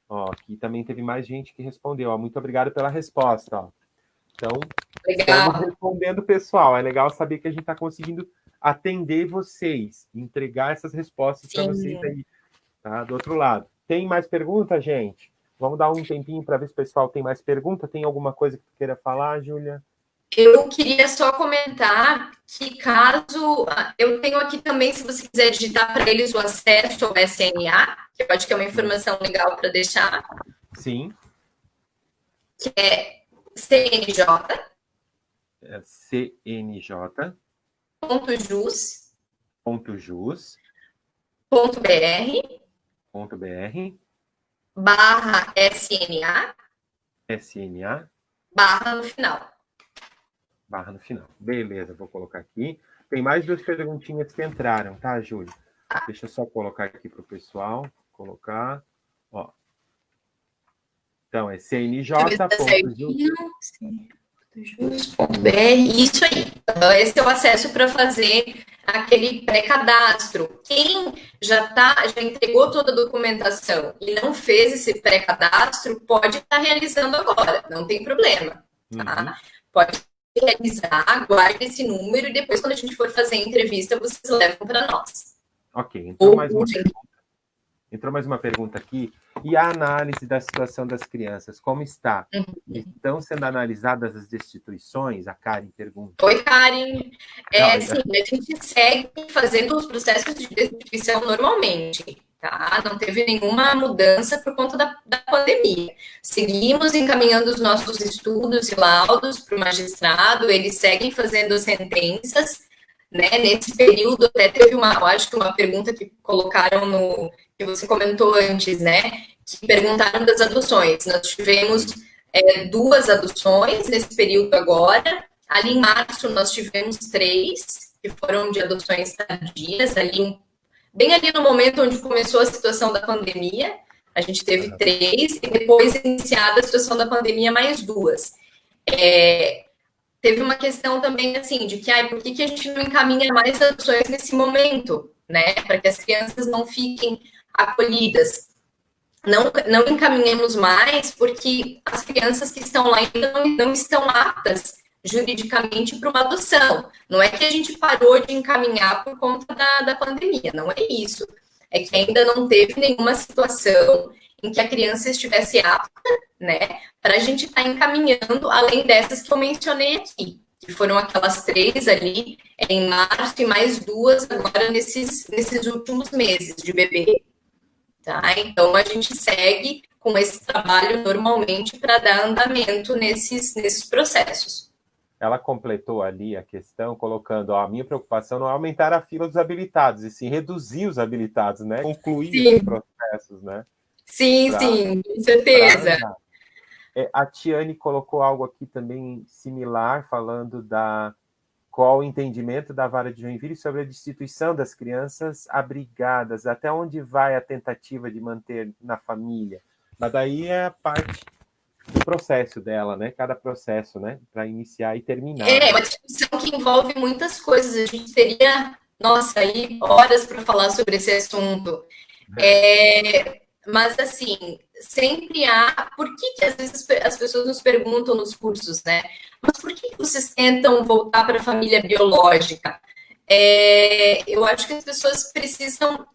[SPEAKER 1] Ó, aqui também teve mais gente que respondeu, ó. Muito obrigado pela resposta, ó. Então, estamos respondendo, pessoal. É legal saber que a gente está conseguindo atender vocês, entregar essas respostas para vocês aí, tá? Do outro lado. Tem mais pergunta, gente? Vamos dar um tempinho para ver se o pessoal tem mais pergunta. Tem alguma coisa que tu queira falar, Júlia?
[SPEAKER 3] Eu queria só comentar que caso... Eu tenho aqui também, se você quiser digitar para eles o acesso ao SNA, que eu acho que é uma informação legal para deixar.
[SPEAKER 1] Sim.
[SPEAKER 3] Que é CNJ.
[SPEAKER 1] CNJ.jus.br/SNA.
[SPEAKER 3] SNA. no final.
[SPEAKER 1] Barra no final. Beleza, vou colocar aqui. Tem mais 2 perguntinhas que entraram, tá, Júlia? Deixa eu só colocar aqui para o pessoal. Colocar. Ó. Então, é
[SPEAKER 3] cnj.jus.br. Isso aí. Então, esse é o acesso para fazer aquele pré-cadastro. Quem já entregou toda a documentação e não fez esse pré-cadastro, pode estar realizando agora, não tem problema. Tá?
[SPEAKER 1] Uhum.
[SPEAKER 3] Pode realizar, aguarde esse número e depois, quando a gente for fazer a entrevista, vocês levam para nós.
[SPEAKER 1] Ok, entrou mais uma pergunta aqui. E a análise da situação das crianças, como está? Estão sendo analisadas as destituições? A Karen pergunta.
[SPEAKER 3] Oi, Karen. Sim, a gente segue fazendo os processos de destituição normalmente. Tá? Não teve nenhuma mudança por conta da pandemia. Seguimos encaminhando os nossos estudos e laudos para o magistrado, eles seguem fazendo as sentenças, né? Nesse período até teve eu acho que uma pergunta que colocaram que você comentou antes, né? Que perguntaram das adoções. Nós tivemos 2 adoções nesse período agora. Ali em março nós tivemos 3, que foram de adoções tardias, bem ali no momento onde começou a situação da pandemia, a gente teve 3, e depois, iniciada a situação da pandemia, mais 2. Teve uma questão também, assim, de que, por que a gente não encaminha mais adoções nesse momento, né? Para que as crianças não fiquem acolhidas. Não encaminhamos mais porque as crianças que estão lá ainda não estão aptas juridicamente para uma adoção. Não é que a gente parou de encaminhar por conta da pandemia, não é isso. É que ainda não teve nenhuma situação em que a criança estivesse apta, né, para a gente estar encaminhando, além dessas que eu mencionei aqui. que foram aquelas 3 ali em março e mais 2 agora nesses últimos meses de bebê. Tá? Então, a gente segue com esse trabalho normalmente para dar andamento nesses processos.
[SPEAKER 1] Ela completou ali a questão colocando, ó, a minha preocupação não é aumentar a fila dos habilitados, e sim reduzir os habilitados, né? Concluir os processos, né?
[SPEAKER 3] Sim, com certeza.
[SPEAKER 1] A Tiane colocou algo aqui também similar, falando qual o entendimento da Vara de Joinville sobre a destituição das crianças abrigadas, até onde vai a tentativa de manter na família. Mas daí é a parte do processo dela, né? Cada processo, né? Para iniciar e terminar.
[SPEAKER 3] É uma discussão que envolve muitas coisas. A gente teria, nossa, aí horas para falar sobre esse assunto. Mas, assim, sempre há... Por que às vezes as pessoas nos perguntam nos cursos, né? Mas por que vocês tentam voltar para a família biológica? Eu acho que as pessoas precisam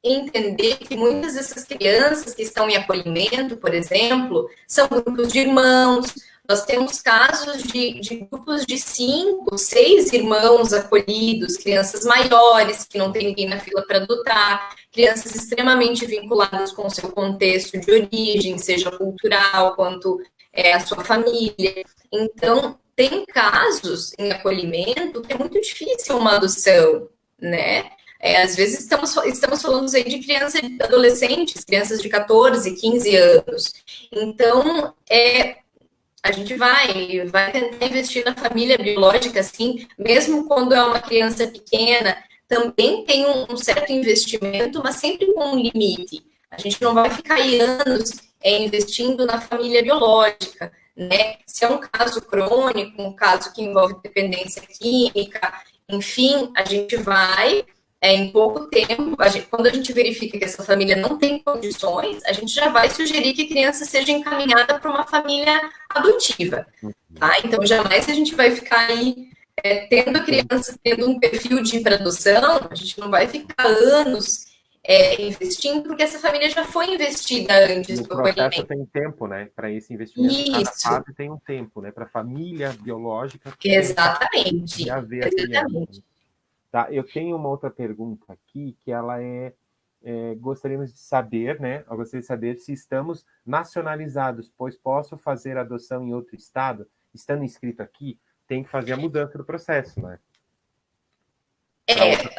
[SPEAKER 3] entender que muitas dessas crianças que estão em acolhimento, por exemplo, são grupos de irmãos. Nós temos casos de grupos de 5, 6 irmãos acolhidos, crianças maiores que não tem ninguém na fila para adotar, crianças extremamente vinculadas com o seu contexto de origem, seja cultural, quanto a sua família. Então, tem casos em acolhimento que é muito difícil uma adoção, né? Às vezes estamos falando aí de crianças, adolescentes, crianças de 14, 15 anos. Então, a gente vai tentar investir na família biológica, assim, mesmo quando é uma criança pequena, também tem um certo investimento, mas sempre com um limite. A gente não vai ficar aí anos investindo na família biológica, né? Se é um caso crônico, um caso que envolve dependência química, enfim, a gente vai... em pouco tempo, quando a gente verifica que essa família não tem condições, a gente já vai sugerir que a criança seja encaminhada para uma família adotiva, tá? Então, jamais a gente vai ficar aí tendo a criança tendo um perfil de ir para adoção, a gente não vai ficar anos investindo, porque essa família já foi investida antes do acolhimento.
[SPEAKER 1] O processo tem tempo, né? Para esse investimento, cada fase tem um tempo, né? Para a família biológica.
[SPEAKER 3] Exatamente.
[SPEAKER 1] Exatamente. Tá, eu tenho uma outra pergunta aqui, que ela gostaríamos de saber, né? Eu gostaria de saber se estamos nacionalizados, pois posso fazer adoção em outro estado, estando inscrito aqui, tem que fazer a mudança do processo, né?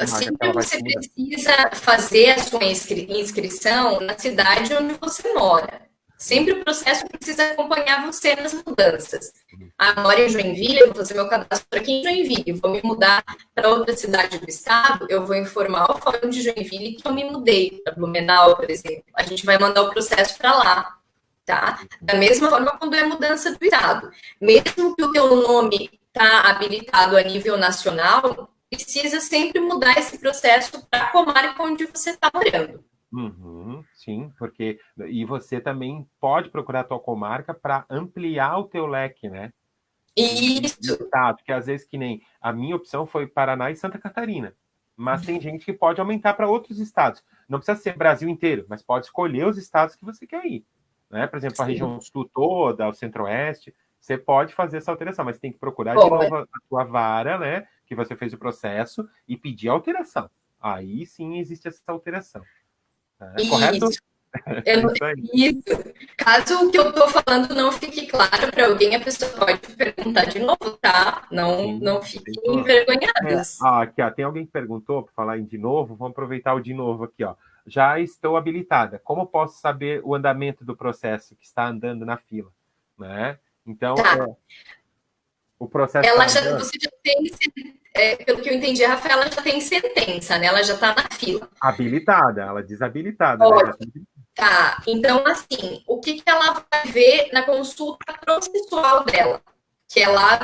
[SPEAKER 3] Sempre você precisa fazer a sua inscrição na cidade onde você mora. Sempre o processo precisa acompanhar você nas mudanças. Agora em Joinville, eu vou fazer meu cadastro aqui em Joinville, vou me mudar para outra cidade do estado, eu vou informar o Fórum de Joinville que eu me mudei para Blumenau, por exemplo. A gente vai mandar o processo para lá, tá? Da mesma forma quando é mudança do estado. Mesmo que o teu nome está habilitado a nível nacional, precisa sempre mudar esse processo para a comarca onde você está morando.
[SPEAKER 1] Sim, porque e você também pode procurar a tua comarca para ampliar o teu leque, né?
[SPEAKER 3] Isso.
[SPEAKER 1] Porque às vezes que nem a minha opção foi Paraná e Santa Catarina, mas tem gente que pode aumentar para outros estados. Não precisa ser Brasil inteiro, mas pode escolher os estados que você quer ir, né? Por exemplo, a região sul toda, o centro-oeste, você pode fazer essa alteração, mas tem que procurar de novo a tua vara, né? Que você fez o processo e pedir a alteração. Aí sim existe essa alteração. Correto?
[SPEAKER 3] Isso. Caso o que eu estou falando não fique claro para alguém, a pessoa pode perguntar de novo, tá? Não fiquem envergonhados.
[SPEAKER 1] Aqui, ó, tem alguém que perguntou, para falar em de novo, vamos aproveitar o de novo aqui, ó. Já estou habilitada. Como posso saber o andamento do processo que está andando na fila? Né? Então, o processo...
[SPEAKER 3] Você já tem... pelo que eu entendi, a Rafaela já tem sentença, né? Ela já está na fila.
[SPEAKER 1] Habilitada, ela desabilitada.
[SPEAKER 3] Né? Tá, então assim, o que ela vai ver na consulta processual dela? Que é lá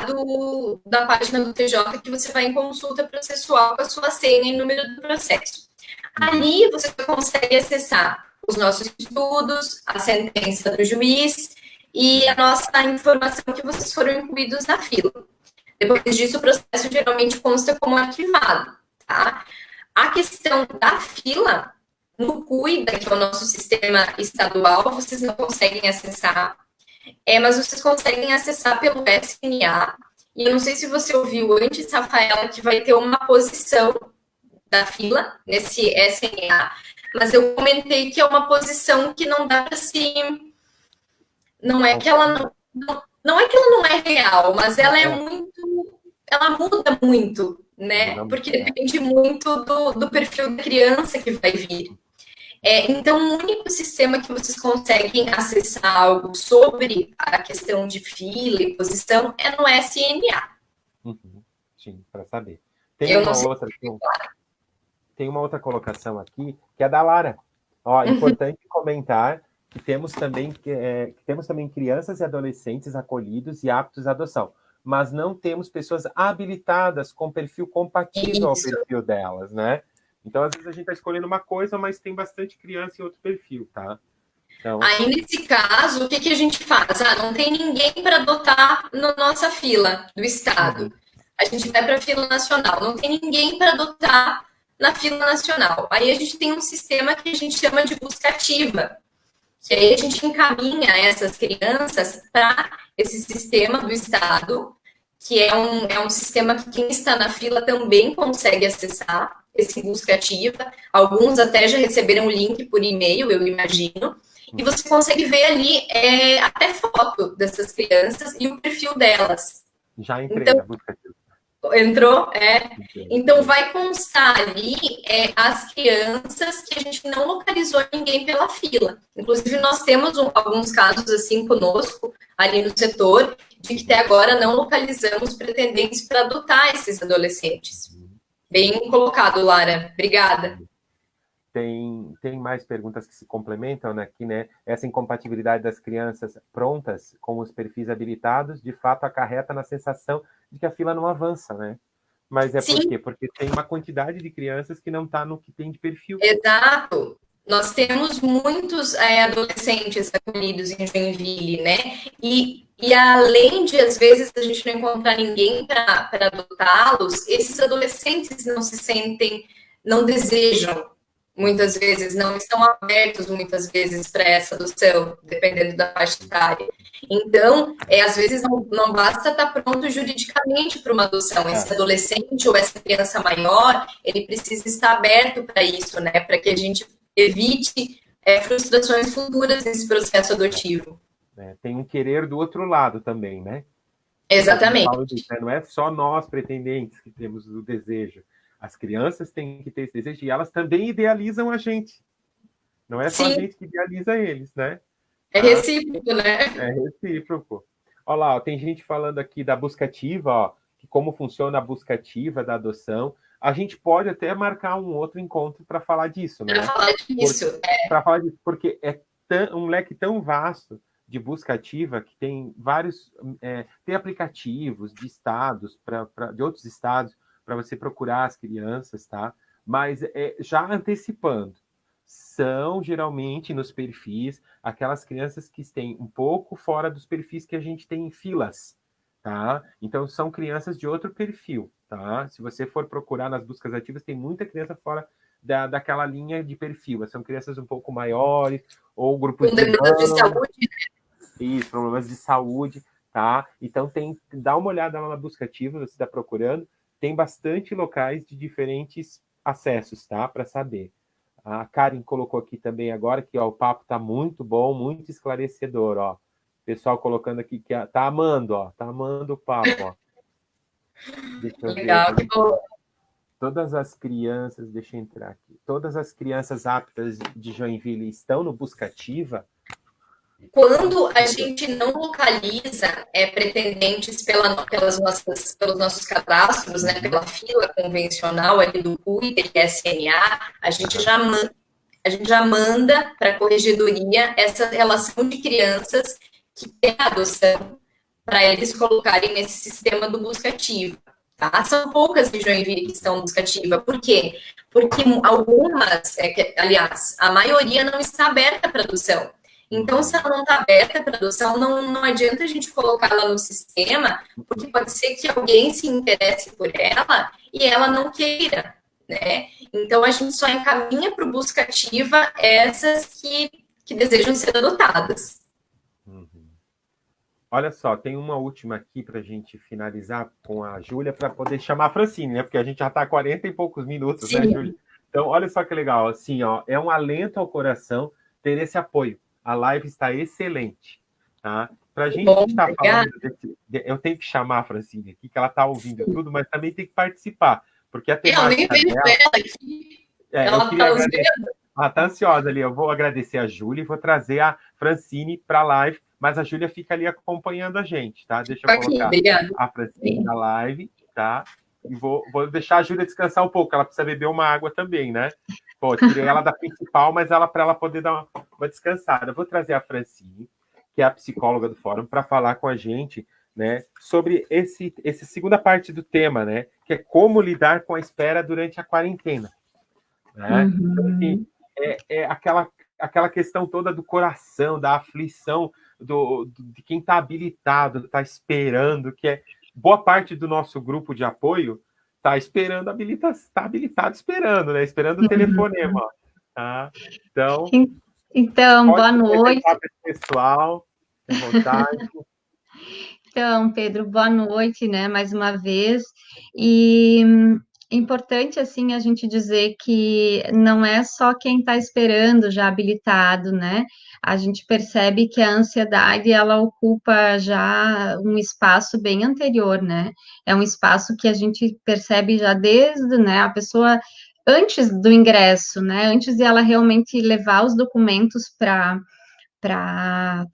[SPEAKER 3] da página do TJ, que você vai em consulta processual com a sua senha e número do processo. Ali você consegue acessar os nossos estudos, a sentença do juiz e a nossa informação que vocês foram incluídos na fila. Depois disso, o processo geralmente consta como arquivado, tá? A questão da fila, no Cuida, que é o nosso sistema estadual, vocês não conseguem acessar, mas vocês conseguem acessar pelo SNA, E eu não sei se você ouviu antes, Rafaela, que vai ter uma posição da fila nesse SNA, mas eu comentei que é uma posição que não dá para se... Não é que ela não é que ela não é real, mas ela é muito... Ela muda muito, né? Porque depende muito do perfil da criança que vai vir. Então, o único sistema que vocês conseguem acessar algo sobre a questão de fila e posição é no SNA.
[SPEAKER 1] Sim, para saber. Tem uma outra colocação aqui, que é da Lara. Ó, importante comentar que temos também crianças e adolescentes acolhidos e aptos à adoção, mas não temos pessoas habilitadas com perfil compatível ao perfil delas, né? Então, às vezes, a gente está escolhendo uma coisa, mas tem bastante criança em outro perfil, tá? Então...
[SPEAKER 3] Aí, nesse caso, o que a gente faz? Não tem ninguém para adotar na nossa fila do Estado. A gente vai para a fila nacional. Não tem ninguém para adotar na fila nacional. Aí, a gente tem um sistema que a gente chama de busca ativa. Que aí a gente encaminha essas crianças para esse sistema do Estado, que é um sistema que quem está na fila também consegue acessar, esse busca ativa. Alguns até já receberam o link por e-mail, eu imagino. E você consegue ver ali até foto dessas crianças e o perfil delas.
[SPEAKER 1] Já entrei na busca ativa.
[SPEAKER 3] Entrou? Então, vai constar ali as crianças que a gente não localizou ninguém pela fila. Inclusive, nós temos alguns casos assim conosco, ali no setor, de que até agora não localizamos pretendentes para adotar esses adolescentes. Bem colocado, Lara. Obrigada.
[SPEAKER 1] Tem mais perguntas que se complementam aqui, né? Essa incompatibilidade das crianças prontas com os perfis habilitados, de fato, acarreta na sensação de que a fila não avança, né? Mas por quê? Porque tem uma quantidade de crianças que não está no que tem de perfil.
[SPEAKER 3] Exato. Nós temos muitos adolescentes acolhidos em Joinville, né? E além de, às vezes, a gente não encontrar ninguém para adotá-los, esses adolescentes não se sentem, não desejam, muitas vezes, não estão abertos, muitas vezes, para essa adoção, dependendo da faixa etária. Então, às vezes, não basta estar pronto juridicamente para uma adoção. Esse adolescente ou essa criança maior, ele precisa estar aberto para isso, né? Para que a gente evite frustrações futuras nesse processo adotivo.
[SPEAKER 1] Tem um querer do outro lado também, né?
[SPEAKER 3] Exatamente.
[SPEAKER 1] Disso, né? Não é só nós, pretendentes, que temos o desejo. As crianças têm que ter esse desejo e elas também idealizam a gente. Não é só a gente que idealiza eles, né?
[SPEAKER 3] É recíproco, né?
[SPEAKER 1] É recíproco. Olha lá, tem gente falando aqui da busca ativa, que como funciona a busca ativa da adoção. A gente pode até marcar um outro encontro para falar disso, né? Para falar disso, porque é um leque tão vasto de busca ativa que tem vários... tem aplicativos de estados, de outros estados, para você procurar as crianças, tá? Mas já antecipando, são geralmente nos perfis aquelas crianças que estão um pouco fora dos perfis que a gente tem em filas, tá? Então, são crianças de outro perfil, tá? Se você for procurar nas buscas ativas, tem muita criança fora daquela linha de perfil. São crianças um pouco maiores, ou grupos de
[SPEAKER 3] saúde, né?
[SPEAKER 1] Isso, problemas de saúde, tá? Então, dá uma olhada lá na busca ativa, você está procurando. Tem bastante locais de diferentes acessos, tá? Para saber. A Karen colocou aqui também agora que o papo está muito bom, muito esclarecedor, ó. Pessoal colocando aqui que tá amando, ó. Tá amando o papo, ó. Deixa eu
[SPEAKER 3] Legal,
[SPEAKER 1] ver.
[SPEAKER 3] que bom.
[SPEAKER 1] Todas as crianças, deixa eu entrar aqui. Todas as crianças aptas de Joinville estão no busca ativa?
[SPEAKER 3] Quando a gente não localiza pretendentes pelos nossos cadastros, né, pela fila convencional ali do CUI e SNA, a gente já manda para a corregedoria essa relação de crianças que tem adoção para eles colocarem nesse sistema do busca ativa. Tá? São poucas de Joinville que estão no busca ativa. Por quê? Porque algumas, aliás, a maioria não está aberta para adoção. Então, se ela não está aberta para adoção, não adianta a gente colocar ela no sistema, porque pode ser que alguém se interesse por ela e ela não queira, né? Então, a gente só encaminha para o busca ativa essas que desejam ser adotadas.
[SPEAKER 1] Olha só, tem uma última aqui para a gente finalizar com a Júlia, para poder chamar a Francine, né? Porque a gente já está há 40 e poucos minutos, né, Júlia? Então, olha só que legal, assim, ó, é um alento ao coração ter esse apoio. A live está excelente, tá? Para a gente estar falando, eu tenho que chamar a Francine aqui, que ela está ouvindo tudo, mas também tem que participar, porque a temática dela... eu queria agradecer. Ela está ansiosa ali, eu vou agradecer a Júlia e vou trazer a Francine para a live, mas a Júlia fica ali acompanhando a gente, tá? Deixa eu colocar a Francine na live, tá? E vou deixar a Júlia descansar um pouco, ela precisa beber uma água também, né? Pô, tirei ela da principal, mas para ela poder dar uma descansada. Eu vou trazer a Francine, que é a psicóloga do fórum, para falar com a gente, né, sobre essa segunda parte do tema, né? Que é como lidar com a espera durante a quarentena. Né? Então, assim, é aquela questão toda do coração, da aflição de quem está habilitado, está esperando, que é boa parte do nosso grupo de apoio está esperando, está habilitado esperando, né? Esperando o telefonema. Tá?
[SPEAKER 2] Então boa noite.
[SPEAKER 1] Pessoal, tem vontade.
[SPEAKER 2] Então, Pedro, boa noite, né? Mais uma vez. E importante, assim, a gente dizer que não é só quem está esperando já habilitado, né? A gente percebe que a ansiedade, ela ocupa já um espaço bem anterior, né? É um espaço que a gente percebe já desde, né, a pessoa antes do ingresso, né? Antes de ela realmente levar os documentos para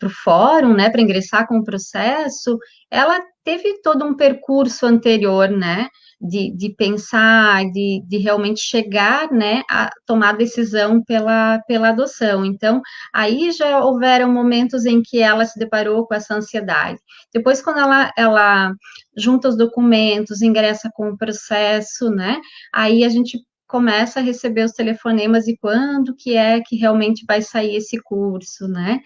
[SPEAKER 2] o fórum, né, para ingressar com o processo, ela teve todo um percurso anterior, né, de pensar, de realmente chegar, né, a tomar decisão pela adoção. Então, aí já houveram momentos em que ela se deparou com essa ansiedade. Depois, quando ela junta os documentos, ingressa com o processo, né, aí a gente começa a receber os telefonemas e quando que é que realmente vai sair esse curso, né?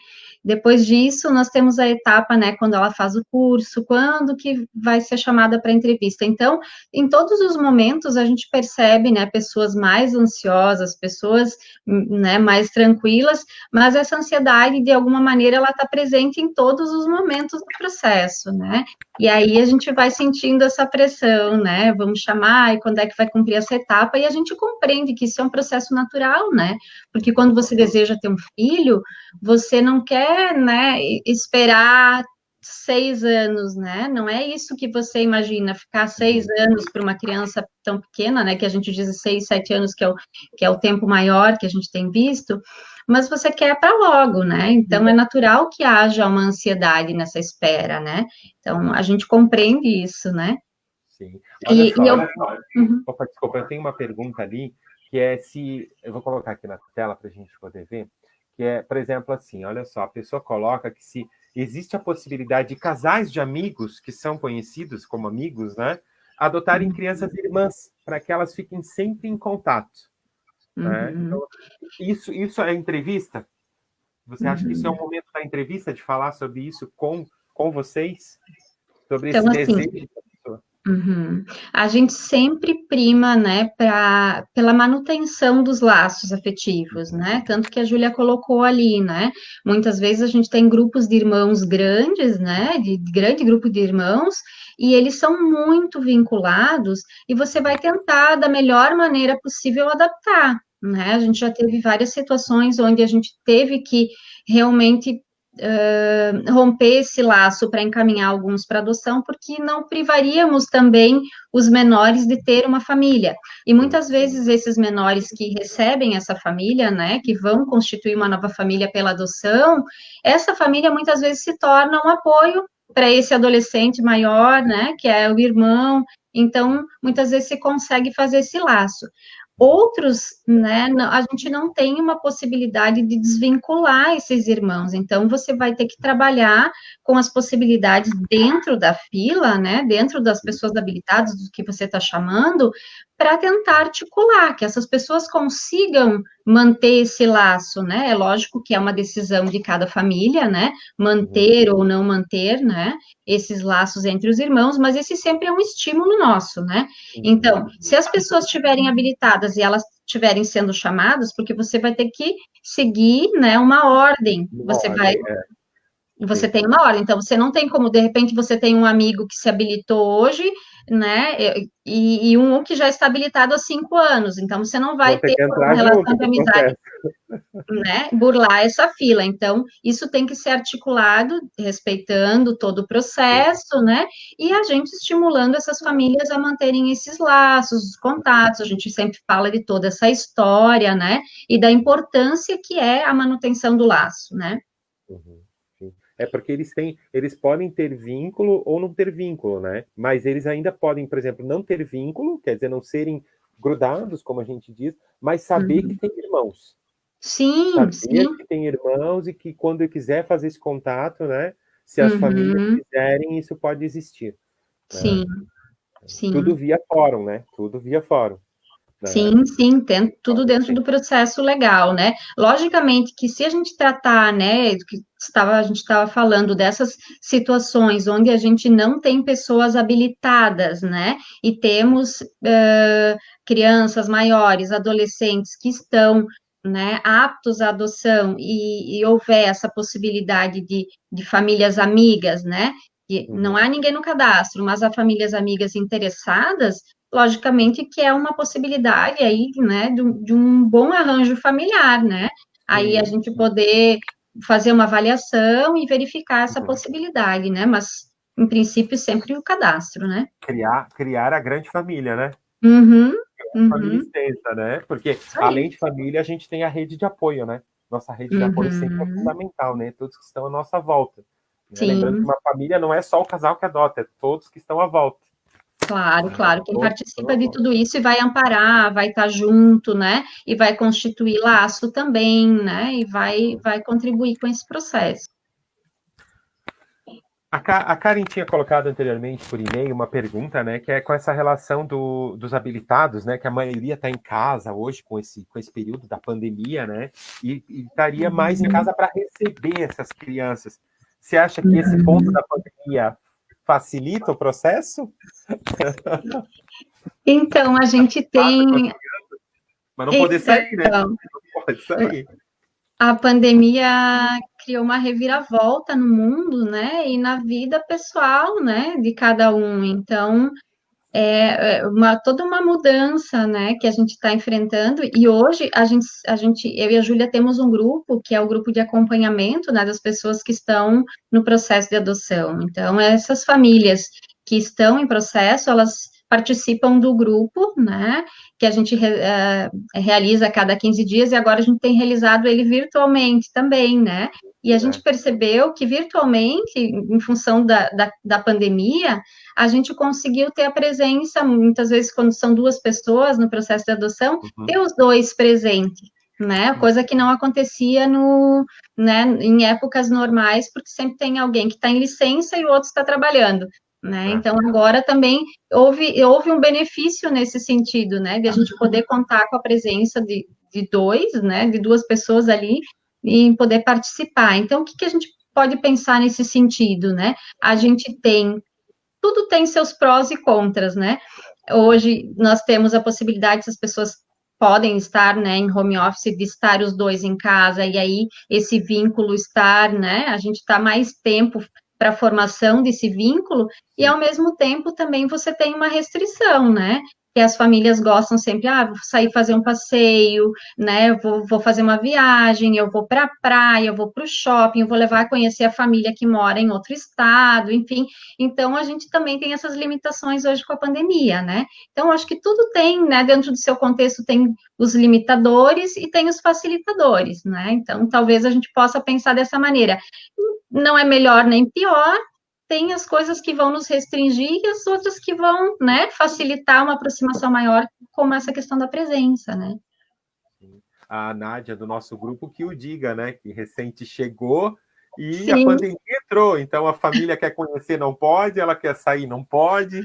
[SPEAKER 2] Depois disso, nós temos a etapa, né, quando ela faz o curso, quando que vai ser chamada para entrevista. Então, em todos os momentos, a gente percebe, né, pessoas mais ansiosas, pessoas, né, mais tranquilas, mas essa ansiedade, de alguma maneira, ela está presente em todos os momentos do processo, né? E aí a gente vai sentindo essa pressão, né? Vamos chamar, e quando é que vai cumprir essa etapa? E a gente compreende que isso é um processo natural, né? Porque quando você deseja ter um filho, você não quer, né, esperar 6 anos, né? Não é isso que você imagina, ficar 6 anos para uma criança tão pequena, né? Que a gente diz 6, 7 anos, que é o tempo maior que a gente tem visto, mas você quer para logo, né? Então é natural que haja uma ansiedade nessa espera, né? Então a gente compreende isso, né?
[SPEAKER 1] Sim. Olha só,
[SPEAKER 2] Uhum.
[SPEAKER 1] Opa, desculpa, eu tenho uma pergunta ali, que é se... Eu vou colocar aqui na tela para a gente poder ver, que é, por exemplo, assim, olha só, a pessoa coloca que se existe a possibilidade de casais de amigos, que são conhecidos como amigos, né, adotarem crianças irmãs, para que elas fiquem sempre em contato. Né? Então, isso é entrevista? Você acha que isso é um momento da entrevista, de falar sobre isso com vocês? Sobre esse desejo da pessoa?
[SPEAKER 2] A gente sempre prima, né, pela manutenção dos laços afetivos, né, tanto que a Júlia colocou ali, né, muitas vezes a gente tem grupos de irmãos grandes, né, de grande grupo de irmãos, e eles são muito vinculados, e você vai tentar, da melhor maneira possível, adaptar, né, a gente já teve várias situações onde a gente teve que realmente romper esse laço para encaminhar alguns para adoção, porque não privaríamos também os menores de ter uma família. E muitas vezes esses menores que recebem essa família, né, que vão constituir uma nova família pela adoção, essa família muitas vezes se torna um apoio para esse adolescente maior, né, que é o irmão. Então, muitas vezes se consegue fazer esse laço. Outros, né, a gente não tem uma possibilidade de desvincular esses irmãos, então você vai ter que trabalhar com as possibilidades dentro da fila, né, dentro das pessoas habilitadas, do que você está chamando, para tentar articular, que essas pessoas consigam manter esse laço, né, é lógico que é uma decisão de cada família, né, manter ou não manter, né, esses laços entre os irmãos, mas esse sempre é um estímulo nosso, né, então, se as pessoas estiverem habilitadas e elas estiverem sendo chamadas, porque você vai ter que seguir, né, uma ordem, você vai... E você
[SPEAKER 1] Sim.
[SPEAKER 2] tem uma ordem, então você não tem como, de repente, você tem um amigo que se habilitou hoje, né? E um que já está habilitado há 5 anos, então você não
[SPEAKER 1] Vão
[SPEAKER 2] vai
[SPEAKER 1] ter
[SPEAKER 2] ter
[SPEAKER 1] que
[SPEAKER 2] uma
[SPEAKER 1] entrar
[SPEAKER 2] relação
[SPEAKER 1] junto
[SPEAKER 2] de
[SPEAKER 1] com o
[SPEAKER 2] amizade,
[SPEAKER 1] processo.
[SPEAKER 2] né, burlar essa fila. Então, isso tem que ser articulado, respeitando todo o processo, né, e a gente estimulando essas famílias a manterem esses laços, os contatos. A gente sempre fala de toda essa história, né, e da importância que é a manutenção do laço, né.
[SPEAKER 1] Uhum, sim. É porque eles podem ter vínculo ou não ter vínculo, né? Mas eles ainda podem, por exemplo, não ter vínculo, quer dizer, não serem grudados, como a gente diz, mas saber que tem irmãos.
[SPEAKER 2] Sim,
[SPEAKER 1] Saber
[SPEAKER 2] sim.
[SPEAKER 1] que tem irmãos e que quando eu quiser fazer esse contato, né? Se as famílias
[SPEAKER 2] Uhum.
[SPEAKER 1] quiserem, isso pode existir, né?
[SPEAKER 2] Sim, sim.
[SPEAKER 1] Tudo via fórum, né? Tudo via fórum, né?
[SPEAKER 2] Sim, sim, tem tudo
[SPEAKER 1] Pode
[SPEAKER 2] dentro
[SPEAKER 1] ser.
[SPEAKER 2] do processo legal, né? Logicamente que se a gente tratar, né, a gente estava falando dessas situações onde a gente não tem pessoas habilitadas, né, e temos crianças maiores, adolescentes que estão, né, aptos à adoção e houver essa possibilidade de famílias amigas, né, que não
[SPEAKER 1] Uhum,
[SPEAKER 2] há ninguém no cadastro, mas há famílias amigas interessadas. Logicamente que é uma possibilidade aí, né, de um bom arranjo familiar, né? Aí a
[SPEAKER 1] sim,
[SPEAKER 2] gente poder fazer uma avaliação e verificar essa
[SPEAKER 1] uhum.
[SPEAKER 2] possibilidade, né? Mas, em princípio, sempre o cadastro, né?
[SPEAKER 1] Criar a grande família, né?
[SPEAKER 2] Uhum,
[SPEAKER 1] Família
[SPEAKER 2] uhum,
[SPEAKER 1] extensa, né? Porque
[SPEAKER 2] isso
[SPEAKER 1] além
[SPEAKER 2] aí.
[SPEAKER 1] de família, a gente tem a rede de apoio, né? Nossa rede de apoio sempre é
[SPEAKER 2] Uhum,
[SPEAKER 1] fundamental, né? Todos que estão à nossa volta, né? Lembrando que
[SPEAKER 2] sim,
[SPEAKER 1] uma família não é só o casal que adota, é todos que estão à volta,
[SPEAKER 2] claro,
[SPEAKER 1] né?
[SPEAKER 2] claro. Quem
[SPEAKER 1] Todos que estão à
[SPEAKER 2] participa de
[SPEAKER 1] volta.
[SPEAKER 2] tudo isso e vai amparar, vai estar junto, né? E vai constituir laço também, né? E vai contribuir com esse processo.
[SPEAKER 1] A Karen tinha colocado anteriormente por e-mail uma pergunta, né, que é com essa relação dos habilitados, né, que a maioria está em casa hoje com esse período da pandemia, né, e estaria mais em casa para receber essas crianças. Você acha que esse ponto da pandemia facilita o processo?
[SPEAKER 2] Então, a gente tem.
[SPEAKER 1] Mas não poder sair, né?
[SPEAKER 2] Então,
[SPEAKER 1] Não pode sair.
[SPEAKER 2] a pandemia criou uma reviravolta no mundo, né, e na vida pessoal, né, de cada um. Então, toda uma mudança, né, que a gente está enfrentando. E hoje eu e a Júlia temos um grupo que é o grupo de acompanhamento, né, das pessoas que estão no processo de adoção. Então, essas famílias que estão em processo, elas participam do grupo, né, que a gente realiza a cada 15 dias, e agora a gente tem realizado ele virtualmente também, né, e a gente
[SPEAKER 1] É.
[SPEAKER 2] percebeu que virtualmente, em função da pandemia, a gente conseguiu ter a presença, muitas vezes, quando são duas pessoas no processo de adoção,
[SPEAKER 1] Uhum.
[SPEAKER 2] ter os dois presentes, né? Coisa que não acontecia né, em épocas normais, porque sempre tem alguém que está em licença e o outro está trabalhando. Né?
[SPEAKER 1] É.
[SPEAKER 2] Então, agora também houve um benefício nesse sentido, né, de a gente poder contar com a presença de dois, né, de duas pessoas ali, e poder participar. Então, o que a gente pode pensar nesse sentido, né? A gente tem tudo tem seus prós e contras, né? Hoje nós temos a possibilidade, se as pessoas podem estar, né, em home office, de estar os dois em casa, e aí esse vínculo estar, né, a gente está mais tempo para a formação desse vínculo, e ao mesmo tempo também você tem uma restrição, né? Que as famílias gostam sempre, vou sair fazer um passeio, né? Vou fazer uma viagem, eu vou para a praia, eu vou para o shopping, eu vou levar a conhecer a família que mora em outro estado, enfim. Então, a gente também tem essas limitações hoje com a pandemia, né? Então, acho que tudo tem, né, dentro do seu contexto, tem os limitadores e tem os facilitadores, né? Então, talvez a gente possa pensar dessa maneira. Não é melhor nem pior, tem as coisas que vão nos restringir e as outras que vão, né, facilitar uma aproximação maior, como essa questão da presença, né?
[SPEAKER 1] A Nádia do nosso grupo que o diga, né? Que recente chegou e a
[SPEAKER 2] Sim,
[SPEAKER 1] pandemia entrou. Então a família quer conhecer, não pode, ela quer sair, não pode,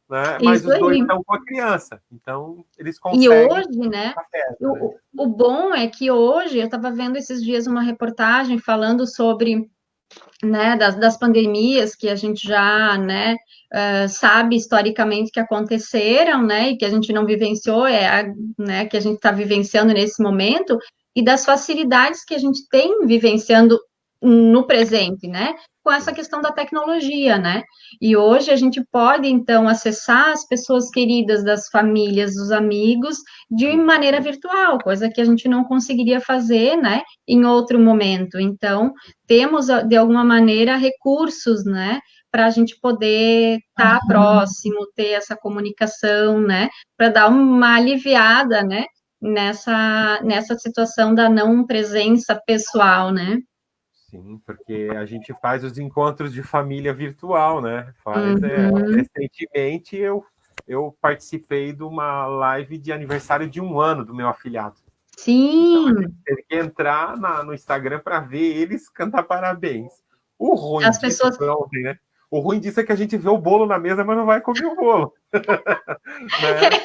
[SPEAKER 1] né? Mas
[SPEAKER 2] isso
[SPEAKER 1] os dois
[SPEAKER 2] aí.
[SPEAKER 1] estão com a criança, então eles
[SPEAKER 2] E
[SPEAKER 1] conseguem
[SPEAKER 2] hoje, né,
[SPEAKER 1] ficar perto, né?
[SPEAKER 2] o bom é que hoje, eu estava vendo esses dias uma reportagem falando sobre, né, das pandemias que a gente já, né, sabe historicamente que aconteceram, né, e que a gente não vivenciou, né, que a gente está vivenciando nesse momento, e das facilidades que a gente tem vivenciando no presente, né? Com essa questão da tecnologia, né? E hoje a gente pode, então, acessar as pessoas queridas das famílias, dos amigos, de maneira virtual, coisa que a gente não conseguiria fazer, né, em outro momento. Então, temos, de alguma maneira, recursos, né, para a gente poder estar próximo, ter essa comunicação, né, para dar uma aliviada, né, nessa situação da não presença pessoal, né?
[SPEAKER 1] Sim, porque a gente faz os encontros de família virtual, né?
[SPEAKER 2] Uhum.
[SPEAKER 1] Recentemente eu participei de uma live de aniversário de 1 ano do meu afilhado. Então a gente
[SPEAKER 2] Sim,
[SPEAKER 1] teve que entrar no Instagram para ver eles cantar parabéns. O ruim
[SPEAKER 2] as
[SPEAKER 1] disso
[SPEAKER 2] pessoas.
[SPEAKER 1] foi ontem, né? O ruim disso é que a gente vê o bolo na mesa, mas não vai comer o bolo, né?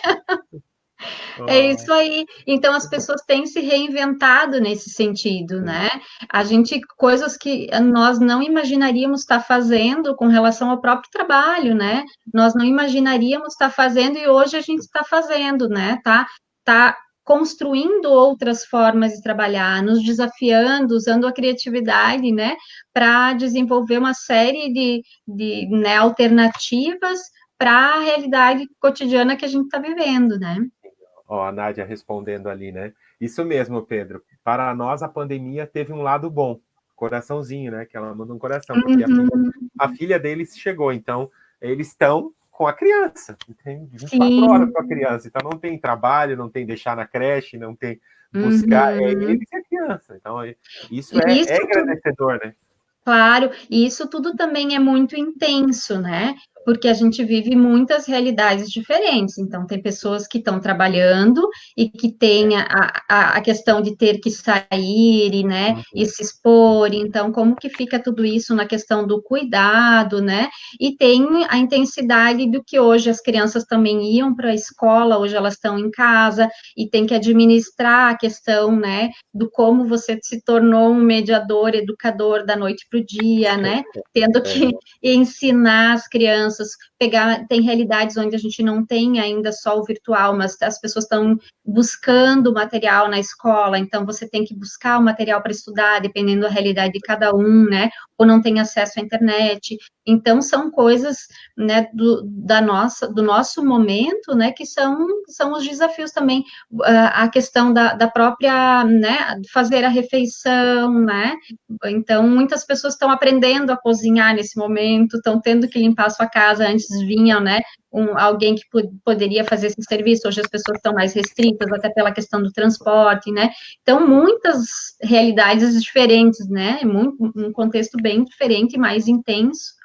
[SPEAKER 2] É
[SPEAKER 1] Oh,
[SPEAKER 2] isso aí. Então, as pessoas têm se reinventado nesse sentido,
[SPEAKER 1] sim,
[SPEAKER 2] né? A gente, coisas que nós não imaginaríamos estar fazendo com relação ao próprio trabalho, né? Nós não imaginaríamos estar fazendo e hoje a gente está fazendo, né? Tá construindo outras formas de trabalhar, nos desafiando, usando a criatividade, né? Para desenvolver uma série né, alternativas para a realidade cotidiana que a gente está vivendo, né?
[SPEAKER 1] ó, a Nádia respondendo ali, né? Isso mesmo, Pedro. Para nós, a pandemia teve um lado bom. Coraçãozinho, né? Que ela manda um coração, porque
[SPEAKER 2] Uhum,
[SPEAKER 1] a filha deles chegou. Então, eles estão com a criança. Tem 24 horas
[SPEAKER 2] sim,
[SPEAKER 1] com a criança. Então, não tem trabalho, não tem deixar na creche, não tem buscar. É
[SPEAKER 2] uhum.
[SPEAKER 1] eles e a criança. Então, isso
[SPEAKER 2] E
[SPEAKER 1] é
[SPEAKER 2] isso tudo,
[SPEAKER 1] agradecedor, né?
[SPEAKER 2] claro, e isso tudo também é muito intenso, né? Porque a gente vive muitas realidades diferentes. Então, tem pessoas que estão trabalhando e que têm a questão de ter que sair e, né, e
[SPEAKER 1] Uhum.
[SPEAKER 2] se expor. Então, como que fica tudo isso na questão do cuidado, né? E tem a intensidade do que hoje as crianças também iam para a escola, hoje elas estão em casa e tem que administrar a questão, né, do como você se tornou um mediador, educador da noite para o dia, né? Tendo que
[SPEAKER 1] É,
[SPEAKER 2] ensinar as crianças, tem realidades onde a gente não tem ainda só o virtual, mas as pessoas estão buscando material na escola, então você tem que buscar o material para estudar, dependendo da realidade de cada um, né? Ou não tem acesso à internet. Então, são coisas, né, do nosso momento, né, que são os desafios também, a questão da própria, né, fazer a refeição, né? Então, muitas pessoas estão aprendendo a cozinhar nesse momento, estão tendo que limpar a sua casa, antes vinha, né, alguém que poderia fazer esse serviço, hoje as pessoas estão mais restritas, até pela questão do transporte, né? Então, muitas realidades diferentes, né? Um contexto bem diferente e mais intenso,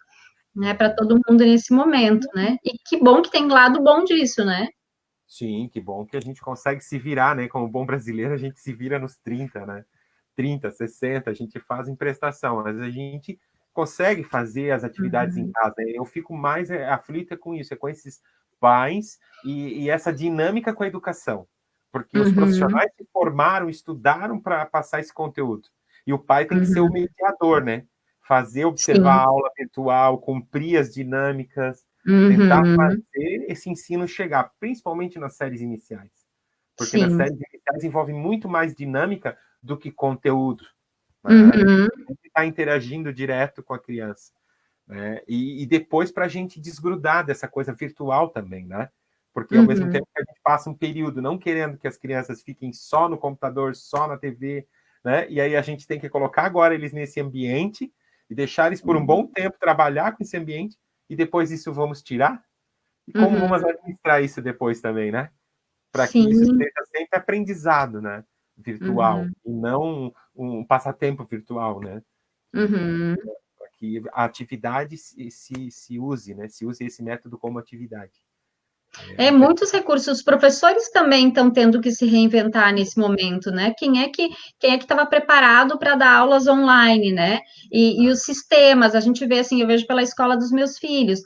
[SPEAKER 2] né, para todo mundo nesse momento, né? E que bom que tem lado bom disso, né?
[SPEAKER 1] sim, que bom que a gente consegue se virar, né? Como bom brasileiro, a gente se vira nos 30, né? 30, 60, a gente faz em prestação, mas a gente consegue fazer as atividades em
[SPEAKER 2] Uhum,
[SPEAKER 1] casa. Eu fico mais aflita com isso, é com esses pais e essa dinâmica com a educação, porque os
[SPEAKER 2] uhum,
[SPEAKER 1] profissionais se formaram, estudaram para passar esse conteúdo, e o pai tem que ser o
[SPEAKER 2] uhum.
[SPEAKER 1] mediador, né? Fazer, observar a
[SPEAKER 2] Sim,
[SPEAKER 1] aula virtual, cumprir as dinâmicas, tentar
[SPEAKER 2] uhum,
[SPEAKER 1] fazer esse ensino chegar, principalmente nas séries iniciais. Porque nas
[SPEAKER 2] sim,
[SPEAKER 1] séries iniciais envolve muito mais dinâmica do que conteúdo. Né? A gente
[SPEAKER 2] uhum,
[SPEAKER 1] está interagindo direto com a criança. Né? E depois para a gente desgrudar dessa coisa virtual também, né? Porque ao mesmo
[SPEAKER 2] uhum,
[SPEAKER 1] tempo que a gente passa um período não querendo que as crianças fiquem só no computador, só na TV, né? E aí a gente tem que colocar agora eles nesse ambiente e deixar eles por um bom tempo trabalhar com esse ambiente e depois isso vamos tirar? E como
[SPEAKER 2] uhum,
[SPEAKER 1] vamos administrar isso depois também, né? Para que isso
[SPEAKER 2] sim,
[SPEAKER 1] seja sempre aprendizado, né? Virtual,
[SPEAKER 2] uhum,
[SPEAKER 1] e não um passatempo virtual, né?
[SPEAKER 2] uhum.
[SPEAKER 1] Para que a atividade se use, né? Se use esse método como atividade. É
[SPEAKER 2] É,
[SPEAKER 1] interessante.
[SPEAKER 2] muitos recursos, os professores também estão tendo que se reinventar nesse momento, né? Quem é que estava preparado para dar aulas online, né? E os sistemas, a gente vê assim, eu vejo pela escola dos meus filhos,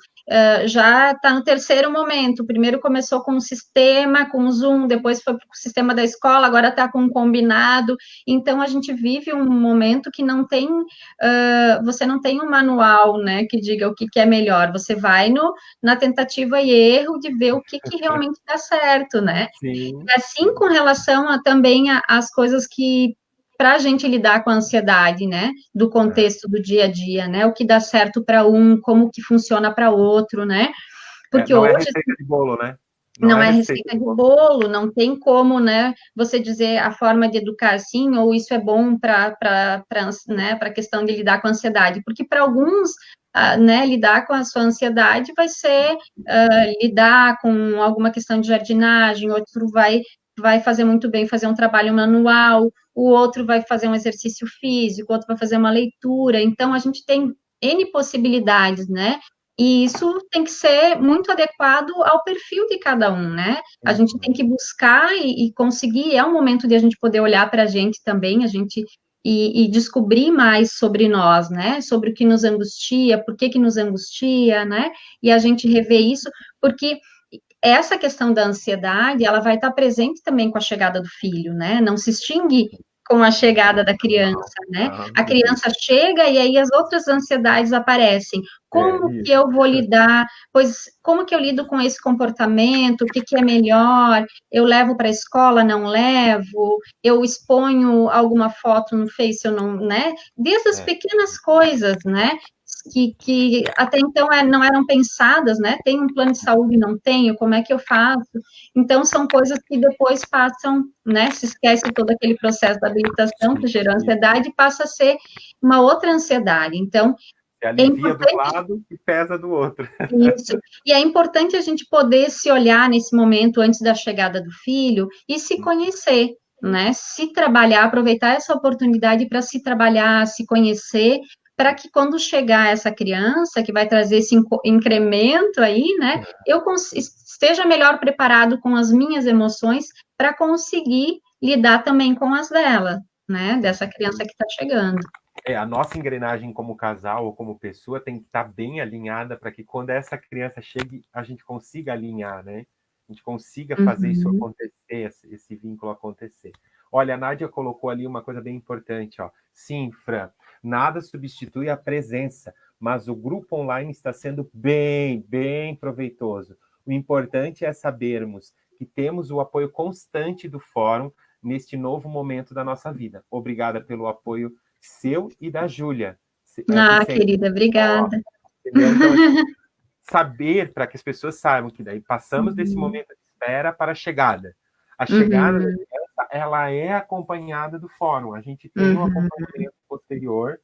[SPEAKER 2] já está no terceiro momento. Primeiro começou com um sistema, com o Zoom, depois foi para o sistema da escola, agora está com um combinado. Então a gente vive um momento que não tem, você não tem um manual, né, que diga o que é melhor. Você vai na tentativa e erro de ver o que realmente dá certo, né?
[SPEAKER 1] Sim,
[SPEAKER 2] E assim com relação também às coisas que para a gente lidar com a ansiedade, né? Do contexto do dia a dia, né? O que dá certo para um, como que funciona para outro, né? Porque
[SPEAKER 1] Não é
[SPEAKER 2] hoje
[SPEAKER 1] receita de bolo, né?
[SPEAKER 2] não
[SPEAKER 1] Não é
[SPEAKER 2] é
[SPEAKER 1] receita
[SPEAKER 2] receita de bolo, não tem como, né, você dizer a forma de educar assim, ou isso é bom né, para a questão de lidar com a ansiedade, porque para alguns, né, lidar com a sua ansiedade vai ser lidar com alguma questão de jardinagem, outro vai fazer muito bem fazer um trabalho manual, o outro vai fazer um exercício físico, o outro vai fazer uma leitura, então a gente tem N possibilidades, né? E isso tem que ser muito adequado ao perfil de cada um, né? A gente tem que buscar e conseguir, é um momento de a gente poder olhar para a gente também, e descobrir mais sobre nós, né? Sobre o que nos angustia, por que nos angustia, né? E a gente rever isso, porque essa questão da ansiedade, ela vai estar presente também com a chegada do filho, né? Não se extingue com a chegada da criança, né? A criança chega e aí as outras ansiedades aparecem. Como que eu vou lidar? Pois como que eu lido com esse comportamento? O que que é melhor? Eu levo para a escola, não levo? Eu exponho alguma foto no Face, eu não, né? Desde as pequenas coisas, né? Que até então não eram pensadas, né? Tem um plano de saúde, não tenho, como é que eu faço? Então, são coisas que depois passam, né? Se esquece todo aquele processo da habilitação que gerou ansiedade e passa a ser uma outra ansiedade. Então,
[SPEAKER 1] se alivia do lado e pesa do outro.
[SPEAKER 2] Isso. E é importante a gente poder se olhar nesse momento antes da chegada do filho e se conhecer, né? Se trabalhar, aproveitar essa oportunidade para se trabalhar, se conhecer, para que quando chegar essa criança, que vai trazer esse incremento aí, né? Eu esteja melhor preparado com as minhas emoções para conseguir lidar também com as dela, né? Dessa criança que está chegando.
[SPEAKER 1] A nossa engrenagem como casal ou como pessoa tem que estar bem alinhada para que quando essa criança chegue, a gente consiga alinhar, né? A gente consiga fazer isso acontecer, esse vínculo acontecer. Olha, a Nádia colocou ali uma coisa bem importante, ó. Sim, Fran, nada substitui a presença, mas o grupo online está sendo bem proveitoso. O importante é sabermos que temos o apoio constante do fórum neste novo momento da nossa vida. Obrigada pelo apoio seu e da Júlia.
[SPEAKER 2] Querida, obrigada.
[SPEAKER 1] Então, saber, para que as pessoas saibam que daí passamos desse momento de espera para a chegada. A chegada da criança, ela é acompanhada do fórum. A gente tem um acompanhamento posterior,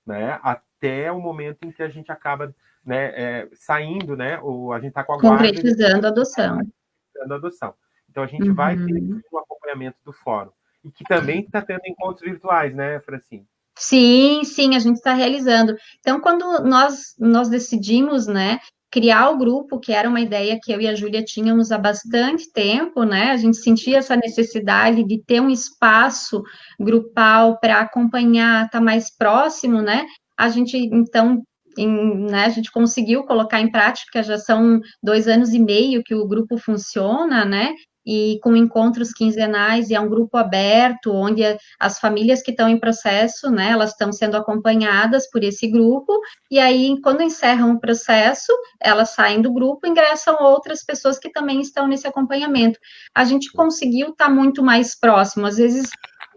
[SPEAKER 1] né, até o momento em que a gente acaba, né, saindo, né, ou a gente está com a guarda...
[SPEAKER 2] Concretizando a adoção.
[SPEAKER 1] Então, a gente vai ter o acompanhamento do fórum. E que também está tendo encontros virtuais, né, Francine?
[SPEAKER 2] Sim, a gente está realizando. Então, quando nós decidimos, né, criar o grupo, que era uma ideia que eu e a Júlia tínhamos há bastante tempo, né, a gente sentia essa necessidade de ter um espaço grupal para acompanhar, estar mais próximo, né, a gente, então, né, a gente conseguiu colocar em prática, já são 2 anos e meio que o grupo funciona, né, e com encontros quinzenais, e é um grupo aberto, onde as famílias que estão em processo, né, elas estão sendo acompanhadas por esse grupo, e aí, quando encerram o processo, elas saem do grupo, ingressam outras pessoas que também estão nesse acompanhamento. A gente conseguiu estar muito mais próximo, às vezes,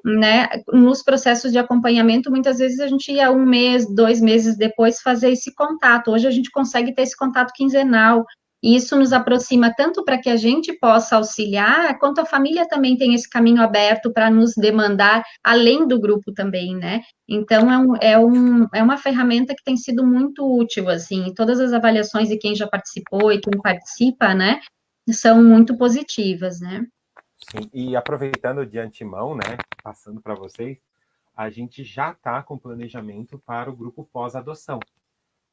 [SPEAKER 2] né, nos processos de acompanhamento, muitas vezes a gente ia 1 mês, 2 meses depois fazer esse contato. Hoje a gente consegue ter esse contato quinzenal, e isso nos aproxima tanto para que a gente possa auxiliar, quanto a família também tem esse caminho aberto para nos demandar, além do grupo também, né? Então, é uma ferramenta que tem sido muito útil, assim, todas as avaliações de quem já participou e quem participa, né, são muito positivas, né?
[SPEAKER 1] Sim, e aproveitando de antemão, né, passando para vocês, a gente já está com planejamento para o grupo pós-adoção.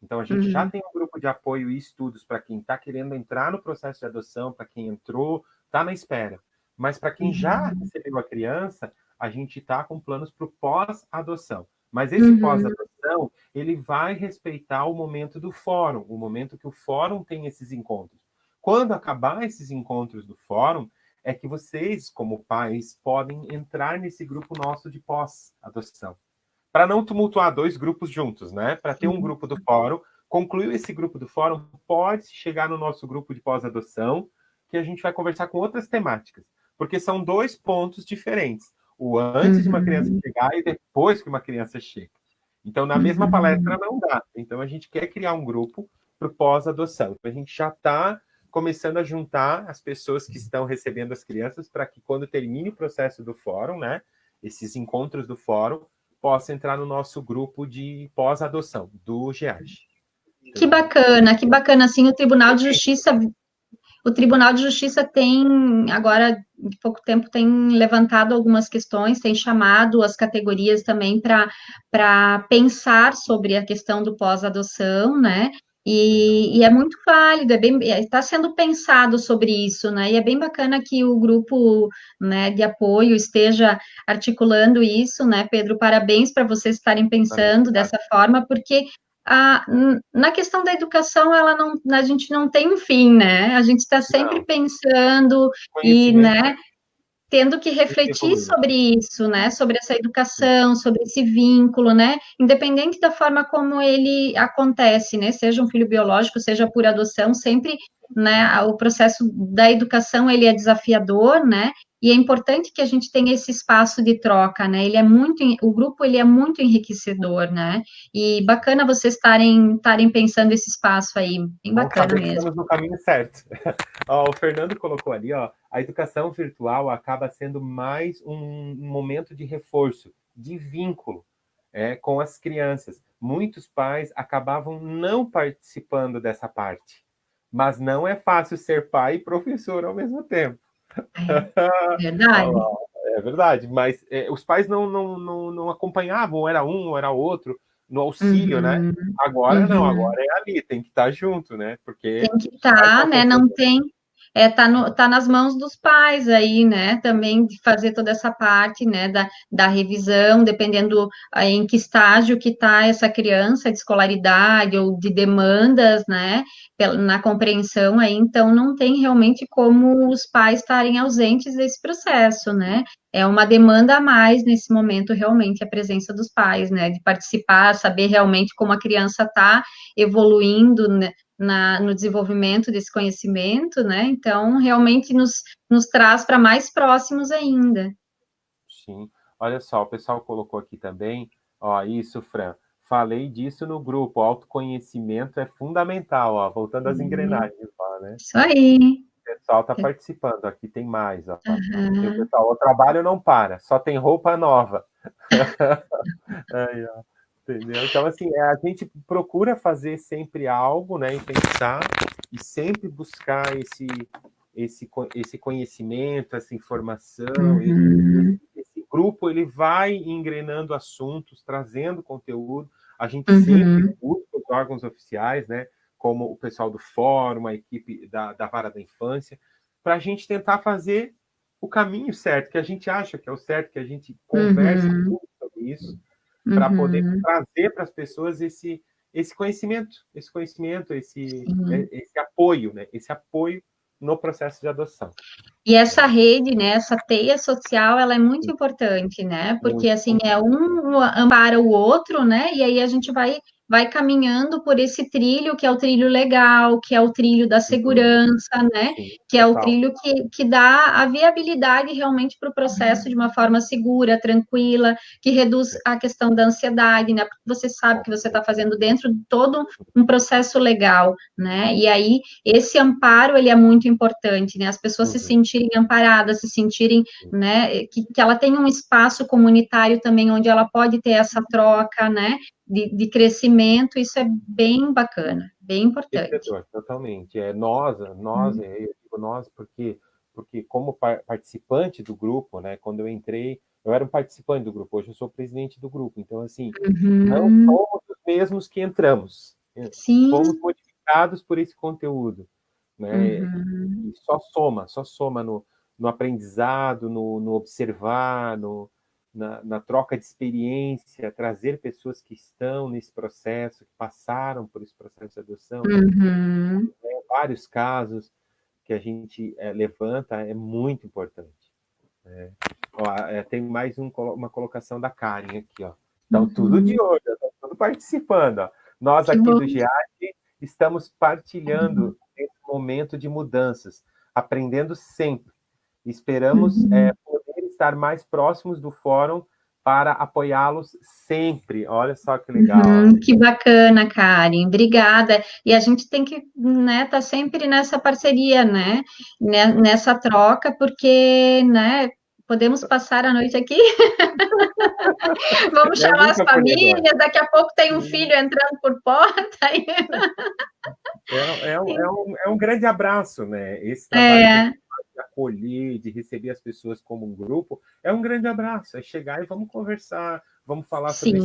[SPEAKER 1] Então, a gente já tem um grupo de apoio e estudos para quem está querendo entrar no processo de adoção, para quem entrou, está na espera. Mas para quem já recebeu a criança, a gente está com planos para o pós-adoção. Mas esse pós-adoção, ele vai respeitar o momento do fórum, o momento que o fórum tem esses encontros. Quando acabar esses encontros do fórum, é que vocês, como pais, podem entrar nesse grupo nosso de pós-adoção. Para não tumultuar 2 grupos juntos, né? Para ter um grupo do fórum, concluiu esse grupo do fórum, pode chegar no nosso grupo de pós-adoção, que a gente vai conversar com outras temáticas, porque são 2 pontos diferentes. o antes de uma criança chegar e depois que uma criança chega. Então, na mesma palestra não dá. Então, a gente quer criar um grupo para o pós-adoção. A gente já está começando a juntar as pessoas que estão recebendo as crianças para que, quando termine o processo do fórum, né, esses encontros do fórum, possa entrar no nosso grupo de pós-adoção, do GEAGE.
[SPEAKER 2] Que bacana, assim, o Tribunal de Justiça tem, agora, de pouco tempo, tem levantado algumas questões, tem chamado as categorias também para pensar sobre a questão do pós-adoção, né? E é muito válido, está sendo pensado sobre isso, né? E é bem bacana que o grupo, né, de apoio esteja articulando isso, né, Pedro? Parabéns para vocês estarem pensando dessa forma, porque na questão da educação, a gente não tem um fim, né? A gente está sempre pensando e, né, tendo que refletir sobre isso, né? Sobre essa educação, sobre esse vínculo, né? Independente da forma como ele acontece, né? Seja um filho biológico, seja por adoção, sempre, né? O processo da educação, ele é desafiador, né? E é importante que a gente tenha esse espaço de troca, né? O grupo, ele é muito enriquecedor, né? E bacana vocês estarem pensando esse espaço aí, bem bacana mesmo.
[SPEAKER 1] Estamos no caminho certo. Ó, o Fernando colocou ali, ó, a educação virtual acaba sendo mais um momento de reforço, de vínculo com as crianças. Muitos pais acabavam não participando dessa parte, mas não é fácil ser pai e professor ao mesmo tempo.
[SPEAKER 2] Verdade.
[SPEAKER 1] É verdade, mas os pais não acompanhavam, ou era um, ou era outro, no auxílio, né? Agora não, agora é ali, tem que estar junto, né? Porque
[SPEAKER 2] tem que estar, né? Não tem. Tá nas mãos dos pais aí, né? Também de fazer toda essa parte, né? Da revisão, dependendo em que estágio que está essa criança, de escolaridade ou de demandas, né? Na compreensão aí, então não tem realmente como os pais estarem ausentes desse processo, né? É uma demanda a mais nesse momento, realmente, a presença dos pais, né? De participar, saber realmente como a criança está evoluindo, né? No desenvolvimento desse conhecimento, né? Então, realmente nos traz para mais próximos ainda.
[SPEAKER 1] Sim. Olha só, o pessoal colocou aqui também, ó, isso, Fran. Falei disso no grupo, autoconhecimento é fundamental, ó, voltando às engrenagens lá, né?
[SPEAKER 2] Isso aí.
[SPEAKER 1] O pessoal está participando, aqui tem mais, ó. Tem o pessoal, o trabalho não para, só tem roupa nova. Aí, ó. Entendeu? Então, assim, a gente procura fazer sempre algo, né, e pensar, e sempre buscar esse conhecimento, essa informação, esse grupo, ele vai engrenando assuntos, trazendo conteúdo, a gente sempre busca os órgãos oficiais, né, como o pessoal do fórum, a equipe da Vara da Infância, para a gente tentar fazer o caminho certo, que a gente acha que é o certo, que a gente conversa muito sobre isso, para poder trazer para as pessoas esse conhecimento, esse apoio, né? Esse apoio no processo de adoção.
[SPEAKER 2] E essa rede, né, essa teia social, ela é muito importante, né? Porque, assim, um ampara o outro, né? E aí a gente vai caminhando por esse trilho, que é o trilho legal, que é o trilho da segurança, né?
[SPEAKER 1] Sim,
[SPEAKER 2] que é o trilho que dá a viabilidade realmente para o processo de uma forma segura, tranquila, que reduz a questão da ansiedade, né? Porque você sabe que você está fazendo dentro de todo um processo legal, né? E aí, esse amparo, ele é muito importante, né? As pessoas se sentirem amparadas, se sentirem, né? Que ela tem um espaço comunitário também, onde ela pode ter essa troca, né? De crescimento, isso é bem bacana, bem importante.
[SPEAKER 1] Totalmente. Nós, eu digo nós, porque como participante do grupo, né? Quando eu entrei, eu era um participante do grupo, hoje eu sou presidente do grupo. Então, assim, não somos os mesmos que entramos.
[SPEAKER 2] Sim.
[SPEAKER 1] Fomos modificados por esse conteúdo, né? E só soma no aprendizado, no observar, na troca de experiência, trazer pessoas que estão nesse processo, que passaram por esse processo de adoção. Vários casos que a gente levanta é muito importante. Tem mais uma colocação da Karen aqui, ó. Então, tudo de olho, estão tudo participando. Ó. Nós aqui do GEAGE estamos partilhando esse momento de mudanças, aprendendo sempre. Esperamos poder estar mais próximos do fórum para apoiá-los sempre. Olha só que legal.
[SPEAKER 2] Que bacana, Karen. Obrigada. E a gente tem que, né, tá sempre nessa parceria, né, nessa troca, porque, né, podemos passar a noite aqui. Vamos chamar as famílias. Daqui a pouco tem um filho entrando por porta.
[SPEAKER 1] É um grande abraço, né? Esse trabalho de acolher, de receber as pessoas como um grupo, é um grande abraço. É chegar e vamos conversar, vamos falar sobre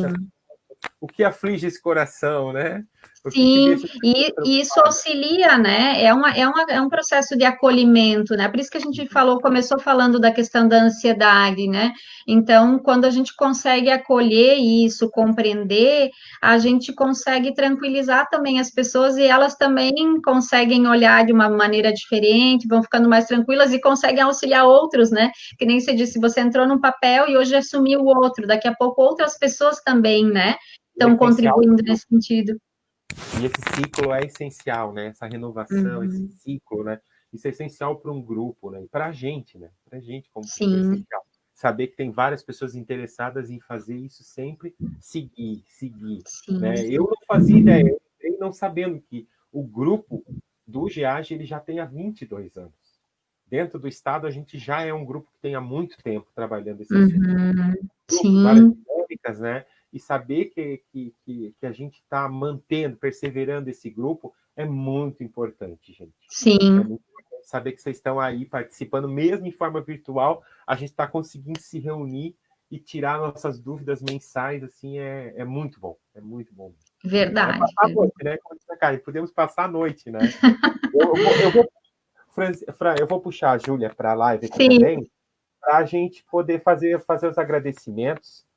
[SPEAKER 1] o que aflige esse coração, né?
[SPEAKER 2] Sim, e isso auxilia, né? É um processo de acolhimento, né? Por isso que a gente começou falando da questão da ansiedade, né? Então, quando a gente consegue acolher isso, compreender, a gente consegue tranquilizar também as pessoas e elas também conseguem olhar de uma maneira diferente, vão ficando mais tranquilas e conseguem auxiliar outros, né? Que nem você disse, você entrou num papel e hoje assumiu o outro, daqui a pouco outras pessoas também, né? Estão contribuindo nesse sentido.
[SPEAKER 1] E esse ciclo é essencial, né? Essa renovação, esse ciclo, né? Isso é essencial para um grupo, né? E para a gente, né? Para a gente como grupo é essencial. Saber que tem várias pessoas interessadas em fazer isso sempre, seguir, né? Eu não fazia ideia, eu entrei não sabendo que o grupo do GEAGE, ele já tem há 22 anos. Dentro do Estado, a gente já é um grupo que tem há muito tempo trabalhando esse assunto. Várias dinâmicas, né? E saber que a gente está mantendo, perseverando esse grupo é muito importante, gente.
[SPEAKER 2] Sim.
[SPEAKER 1] É muito importante saber que vocês estão aí participando, mesmo em forma virtual, a gente está conseguindo se reunir e tirar nossas dúvidas mensais, assim, é muito bom. É muito bom.
[SPEAKER 2] Verdade.
[SPEAKER 1] Passar a noite, né? Como disse a Karen, podemos passar a noite, né? Eu vou puxar a Júlia para a live aqui também, para a gente poder fazer os agradecimentos.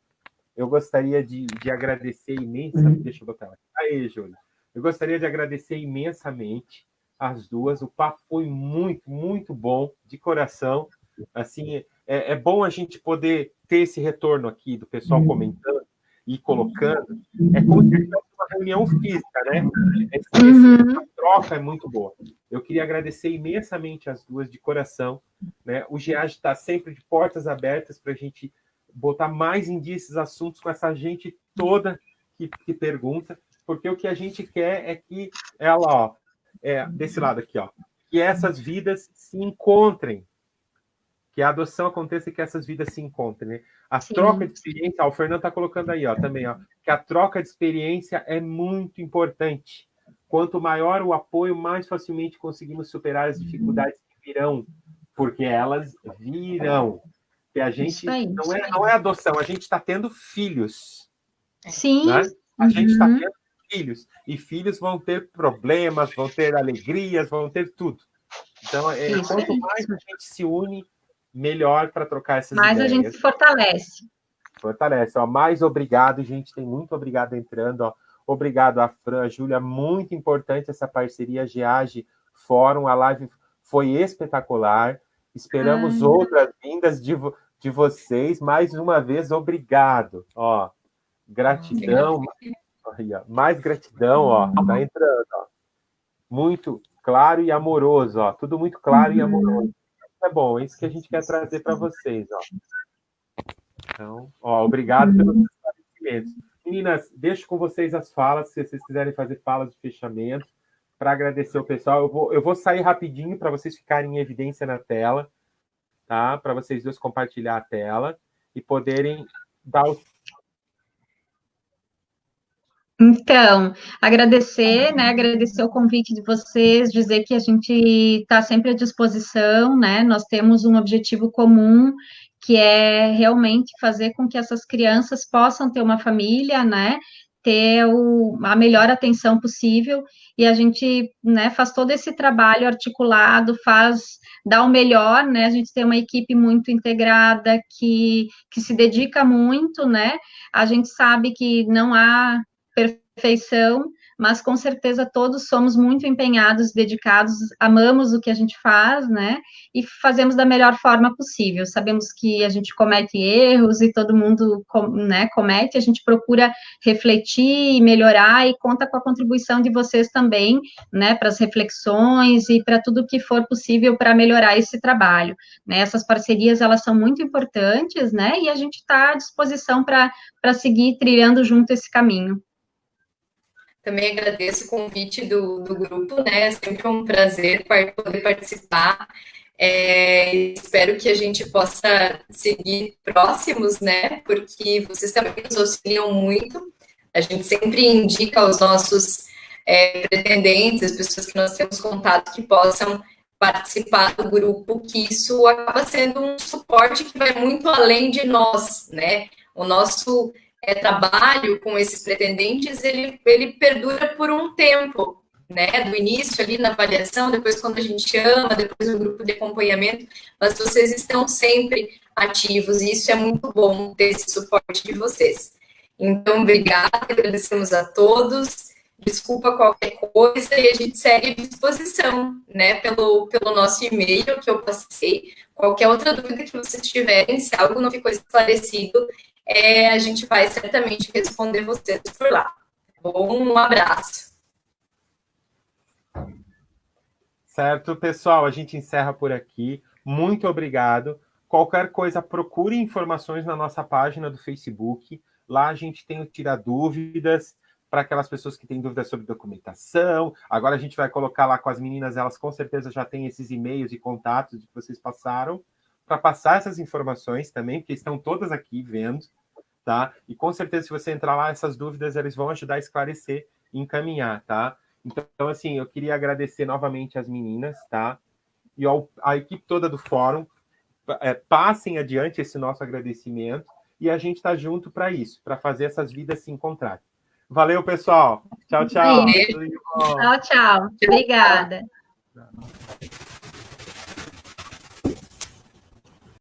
[SPEAKER 1] Eu gostaria de agradecer imensamente. Deixa eu botar ela aqui. Aí, Júlia. Eu gostaria de agradecer imensamente as duas. O papo foi muito, muito bom, de coração. Assim, é bom a gente poder ter esse retorno aqui do pessoal comentando e colocando. É como se tivesse uma reunião física, né? Essa troca é muito boa. Eu queria agradecer imensamente as duas, de coração, né? O GEAGE está sempre de portas abertas para a gente botar mais em dia esses assuntos com essa gente toda que pergunta, porque o que a gente quer é que ela, desse lado aqui, que essas vidas se encontrem, que a adoção aconteça e que essas vidas se encontrem, né? A troca de experiência, o Fernando está colocando aí, também, que a troca de experiência é muito importante. Quanto maior o apoio, mais facilmente conseguimos superar as dificuldades que virão, porque elas virão. Que a gente não é adoção, a gente está tendo filhos.
[SPEAKER 2] Sim.
[SPEAKER 1] Né? A gente está tendo filhos. E filhos vão ter problemas, vão ter alegrias, vão ter tudo. Então, quanto mais a gente se une, melhor para trocar essas ideias.
[SPEAKER 2] Mais a gente se fortalece.
[SPEAKER 1] Fortalece. Mais obrigado, gente. Tem muito obrigado entrando. Obrigado a Fran, a Júlia. Muito importante essa parceria GEAGE Fórum. A live foi espetacular. Esperamos outras vindas de vocês. Mais uma vez, obrigado. Gratidão. Mais gratidão. Tá entrando. Muito claro e amoroso. Tudo muito claro e amoroso. É bom, é isso que a gente quer trazer para vocês. Então, obrigado pelos esclarecimentos. Meninas, deixo com vocês as falas, se vocês quiserem fazer falas de fechamento, para agradecer o pessoal. Eu vou sair rapidinho para vocês ficarem em evidência na tela, tá? Para vocês dois compartilhar a tela e poderem dar os...
[SPEAKER 2] Então, agradecer, né? Agradecer o convite de vocês, dizer que a gente está sempre à disposição, né? Nós temos um objetivo comum, que é realmente fazer com que essas crianças possam ter uma família, né? Ter a melhor atenção possível, e a gente, né, faz todo esse trabalho articulado, dá o melhor, né? A gente tem uma equipe muito integrada, que se dedica muito, né? A gente sabe que não há perfeição, mas com certeza todos somos muito empenhados, dedicados, amamos o que a gente faz, né? E fazemos da melhor forma possível. Sabemos que a gente comete erros e todo mundo, né, comete, a gente procura refletir e melhorar e conta com a contribuição de vocês também, né, para as reflexões e para tudo que for possível para melhorar esse trabalho, né? Essas parcerias, elas são muito importantes, né? E a gente está à disposição para seguir trilhando junto esse caminho.
[SPEAKER 3] Também agradeço o convite do grupo, né? É sempre um prazer poder participar. Espero que a gente possa seguir próximos, né? Porque vocês também nos auxiliam muito. A gente sempre indica aos nossos pretendentes, as pessoas que nós temos contato, que possam participar do grupo, que isso acaba sendo um suporte que vai muito além de nós, né? O nosso trabalho com esses pretendentes, ele perdura por um tempo, né? Do início ali na avaliação, depois quando a gente chama, depois no grupo de acompanhamento, mas vocês estão sempre ativos e isso é muito bom ter esse suporte de vocês. Então, obrigada, agradecemos a todos. Desculpa qualquer coisa e a gente segue à disposição, né, pelo nosso e-mail que eu passei. Qualquer outra dúvida que vocês tiverem, se algo não ficou esclarecido, a gente vai certamente responder vocês por lá. Bom, um abraço.
[SPEAKER 1] Certo, pessoal, a gente encerra por aqui. Muito obrigado. Qualquer coisa, procure informações na nossa página do Facebook. Lá a gente tem o Tira Dúvidas, para aquelas pessoas que têm dúvidas sobre documentação. Agora a gente vai colocar lá com as meninas, elas com certeza já têm esses e-mails e contatos que vocês passaram, para passar essas informações também, porque estão todas aqui vendo, tá? E com certeza, se você entrar lá, essas dúvidas, eles vão ajudar a esclarecer e encaminhar, tá? Então, assim, eu queria agradecer novamente as meninas, tá? E a equipe toda do fórum, passem adiante esse nosso agradecimento, e a gente está junto para isso, para fazer essas vidas se encontrarem. Valeu, pessoal. Tchau, tchau.
[SPEAKER 2] Tchau, tchau. Obrigada.